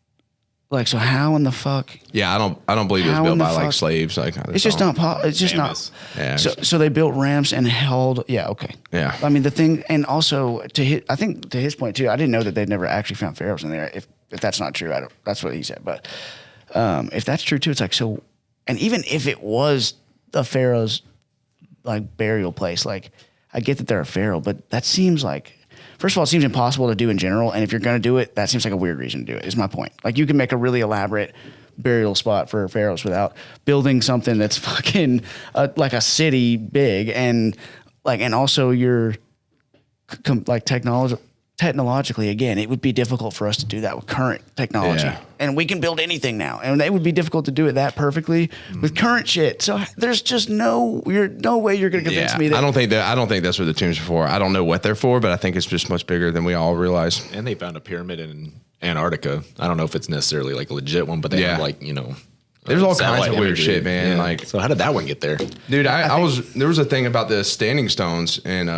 Like, so how in the fuck? Yeah, I don't believe it was How built in the by like fuck? slaves. Like, It's just not. It's just Famous. not. Yeah. So they built ramps and held. Yeah. Okay. Yeah. I mean the thing, and also I think to his point too. I didn't know that they'd never actually found pharaohs in there. If that's not true, that's what he said. But if that's true too, it's like so. And even if it was the pharaoh's like burial place, like I get that they're a pharaoh, but that seems like. First of all, it seems impossible to do in general, and if you're going to do it, that seems like a weird reason to do it, is my point. Like, you can make a really elaborate burial spot for pharaohs without building something that's fucking like a city big, and also you're like technologically, again, it would be difficult for us to do that with current technology. Yeah. And we can build anything now, and it would be difficult to do it that perfectly with current shit. So there's just no way you're going to convince me that. I don't think that's what the tombs are for. I don't know what they're for, but I think it's just much bigger than we all realize. And they found a pyramid in Antarctica. I don't know if it's necessarily like a legit one, but they have like, There's all kinds satellite of weird imagery. shit, man. Yeah. Like, so how did that one get there? dude, there was a thing about the standing stones in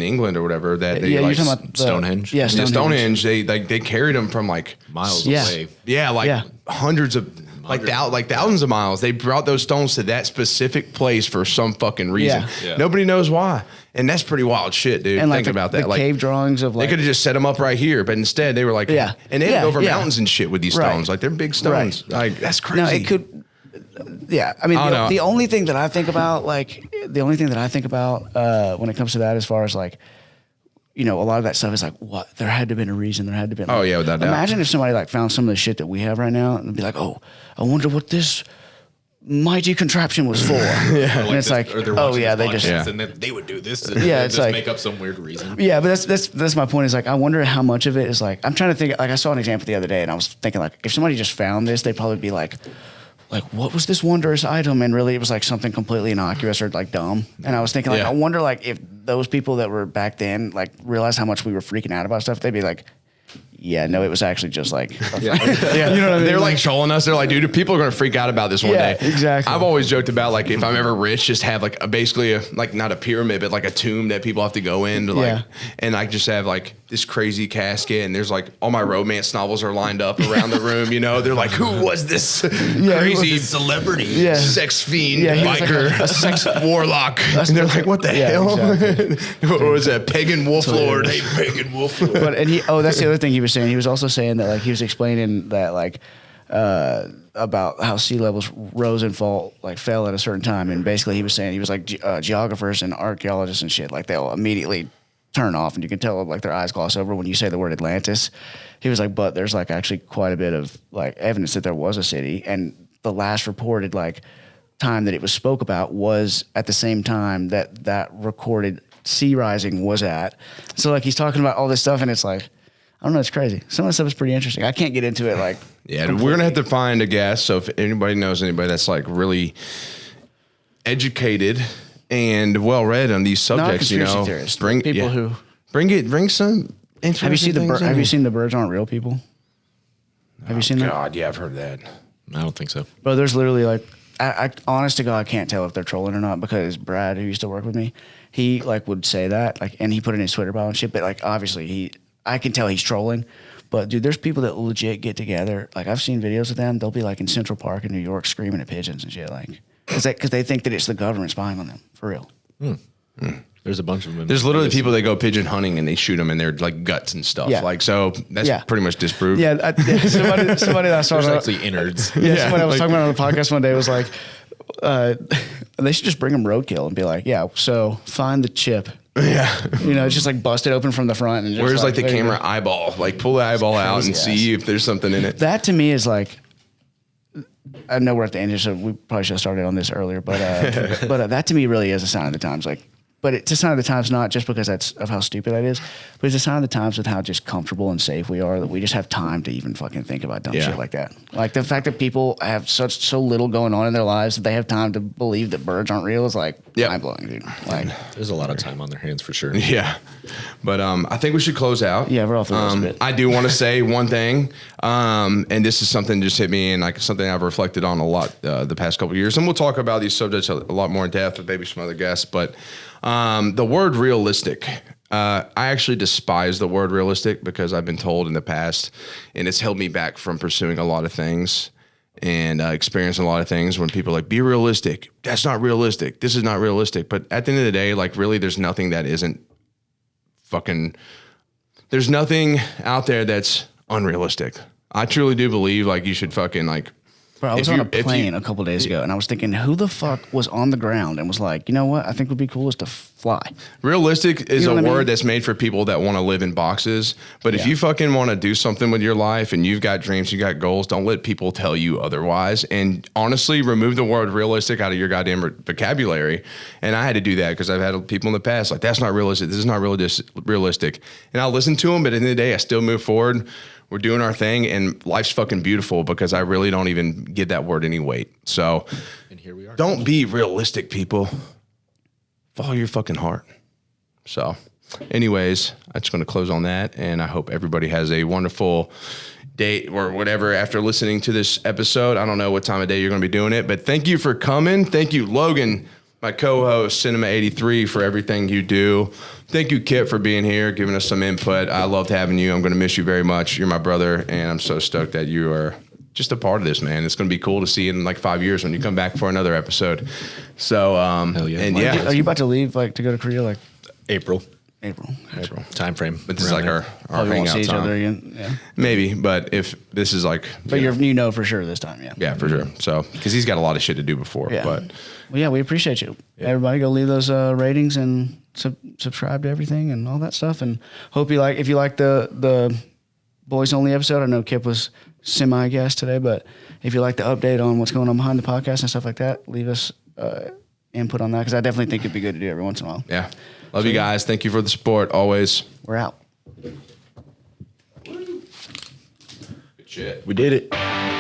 England or whatever that they you're like talking about Stonehenge? Yeah, the Stonehenge. Stonehenge. They carried them from like Miles Yeah. away. hundreds of like thousands of miles. They brought those stones to that specific place for some fucking reason. Yeah. Yeah. Nobody knows why, and that's pretty wild shit, dude. And like Think about that. the Like, cave drawings of they like could have just set them up right here, but instead they were like, Yeah. and they had Yeah, over yeah. mountains and shit with these Right. stones. Like, they're big stones. Like, that's crazy. No, it could. Yeah, I mean, I don't know. the only thing that I think about, when it comes to that, as far as like, a lot of that stuff is like, what? There had to have been a reason. There had to have been. Oh, yeah, without doubt. Imagine if somebody like found some of the shit that we have right now and be like, oh, I wonder what this mighty contraption was for. And it's like, oh yeah, they just. Yeah. and then they would do this. Yeah, it's just like- make up some weird reason. Yeah, but that's my point. Is like I wonder how much of it is like I'm trying to think. Like I saw an example the other day, and I was thinking like if somebody just found this, they'd probably be like, like, what was this wondrous item? And really, it was like something completely innocuous or like dumb. And I was thinking, like, I wonder, like, if those people that were back then, like, realized how much we were freaking out about stuff, they'd be like, yeah, no, it was actually just like, you know what I mean? They're like trolling us. They're like, dude, people are going to freak out about this one day. Exactly. I've always joked about, like, if I'm ever rich, just have like basically a, like, not a pyramid, but like a tomb that people have to go in to like, and I just have like this crazy casket, and there's like all my romance novels are lined up around the room. You know, they're like, who was this crazy celebrity, sex fiend, biker, like a sex warlock? And they're like, what the hell? Exactly. What was that? Pagan wolf lord. Hey, pagan wolf lord. But that's the other thing he was saying. He was also saying that, like, he was explaining that, like, about how sea levels rose and fell at a certain time, and basically he was saying, he was like, geographers and archaeologists and shit, like, they'll immediately turn off, and you can tell, like, their eyes gloss over when you say the word Atlantis. He was like, but there's, like, actually quite a bit of, like, evidence that there was a city, and the last reported, like, time that it was spoke about was at the same time that recorded sea rising was at. So, like, he's talking about all this stuff, and it's like, I don't know, it's crazy. Some of the stuff is pretty interesting. I can't get into it, like, yeah, we're gonna have to find a guest. So if anybody knows anybody that's like really educated and well read on these subjects, you know, theorists, bring people who bring some interesting. Have you seen the Birds Aren't Real people? Have you seen that? God, yeah, I've heard that. I don't think so. Bro, there's literally, like, I honest to God, I can't tell if they're trolling or not, because Brad, who used to work with me, he, like, would say that, like, and he put it in his Twitter bio and shit, but, like, obviously I can tell he's trolling. But, dude, there's people that legit get together. Like, I've seen videos of them. They'll be, like, in Central Park in New York screaming at pigeons and shit, like, because they think that it's the government spying on them, for real. There's a bunch of them. There's literally people that go pigeon hunting and they shoot them in their, like, guts and stuff. Yeah. Like, so that's pretty much disproved. Yeah, somebody that I saw. There's actually innards. Somebody I was talking about on the podcast one day was like, they should just bring them roadkill and be like, yeah, so find the chip. Yeah. You know, it's just like busted open from the front. And just where's like the camera eyeball? Like, pull the eyeball out and see if there's something in it. That to me is like, I know we're at the end, so we probably should have started on this earlier, but that to me really is a sign of the times. Like, but it's a sign of the times not just because of how stupid that is, but it's a sign of the times with how just comfortable and safe we are, that we just have time to even fucking think about dumb shit like that. Like, the fact that people have so little going on in their lives that they have time to believe that birds aren't real is like mind blowing, dude. Like, there's a lot of time on their hands for sure. Yeah. But I think we should close out. Yeah, we're off the rails a bit. I do want to say one thing, and this is something just hit me, and like something I've reflected on a lot the past couple of years, and we'll talk about these subjects a lot more in depth with maybe some other guests. But the word realistic, I actually despise the word realistic, because I've been told in the past, and it's held me back from pursuing a lot of things and experiencing a lot of things, when people are like, be realistic. That's not realistic. This is not realistic. But at the end of the day, like, really, there's nothing that isn't there's nothing out there that's unrealistic. I truly do believe, like, you should fucking, like, bro, I was on a plane a couple days ago, and I was thinking, who the fuck was on the ground and was like, you know what, I think would be cool is to fly. Realistic is You know a what I word mean? that's made for people that want to live in boxes. But if you fucking want to do something with your life and you've got dreams, you got goals, don't let people tell you otherwise. And honestly, remove the word realistic out of your goddamn vocabulary. And I had to do that because I've had people in the past like, that's not realistic. This is not realistic. And I'll listen to them, but at the end of the day, I still move forward. We're doing our thing, and life's fucking beautiful, because I really don't even give that word any weight. So, and here we are. Don't be realistic, people. Follow your fucking heart. So, anyways, I'm just going to close on that, and I hope everybody has a wonderful day or whatever after listening to this episode. I don't know what time of day you're going to be doing it, but thank you for coming. Thank you, Logan, my co-host, Cinema 83, for everything you do. Thank you, Kipp, for being here, giving us some input. I loved having you. I'm going to miss you very much. You're my brother, and I'm so stoked that you are just a part of this, man. It's going to be cool to see you in like 5 years when you come back for another episode. So, hell yeah. And yeah. Are you about to leave, like, to go to Korea, like April time frame. But this is like our we won't hangout see each time. other again? Yeah. Maybe, but if this is like... But you know for sure this time, yeah. Yeah, for sure. So, because he's got a lot of shit to do before. Yeah. But Well, yeah, we appreciate you. Yeah. Everybody go leave those ratings and subscribe to everything and all that stuff. And hope you like, if you like the boys only episode, I know Kipp was semi-guest today, but if you like the update on what's going on behind the podcast and stuff like that, leave us input on that, because I definitely think it'd be good to do every once in a while. yeah. Love you guys. Thank you for the support always. We're out. Good shit. We did it.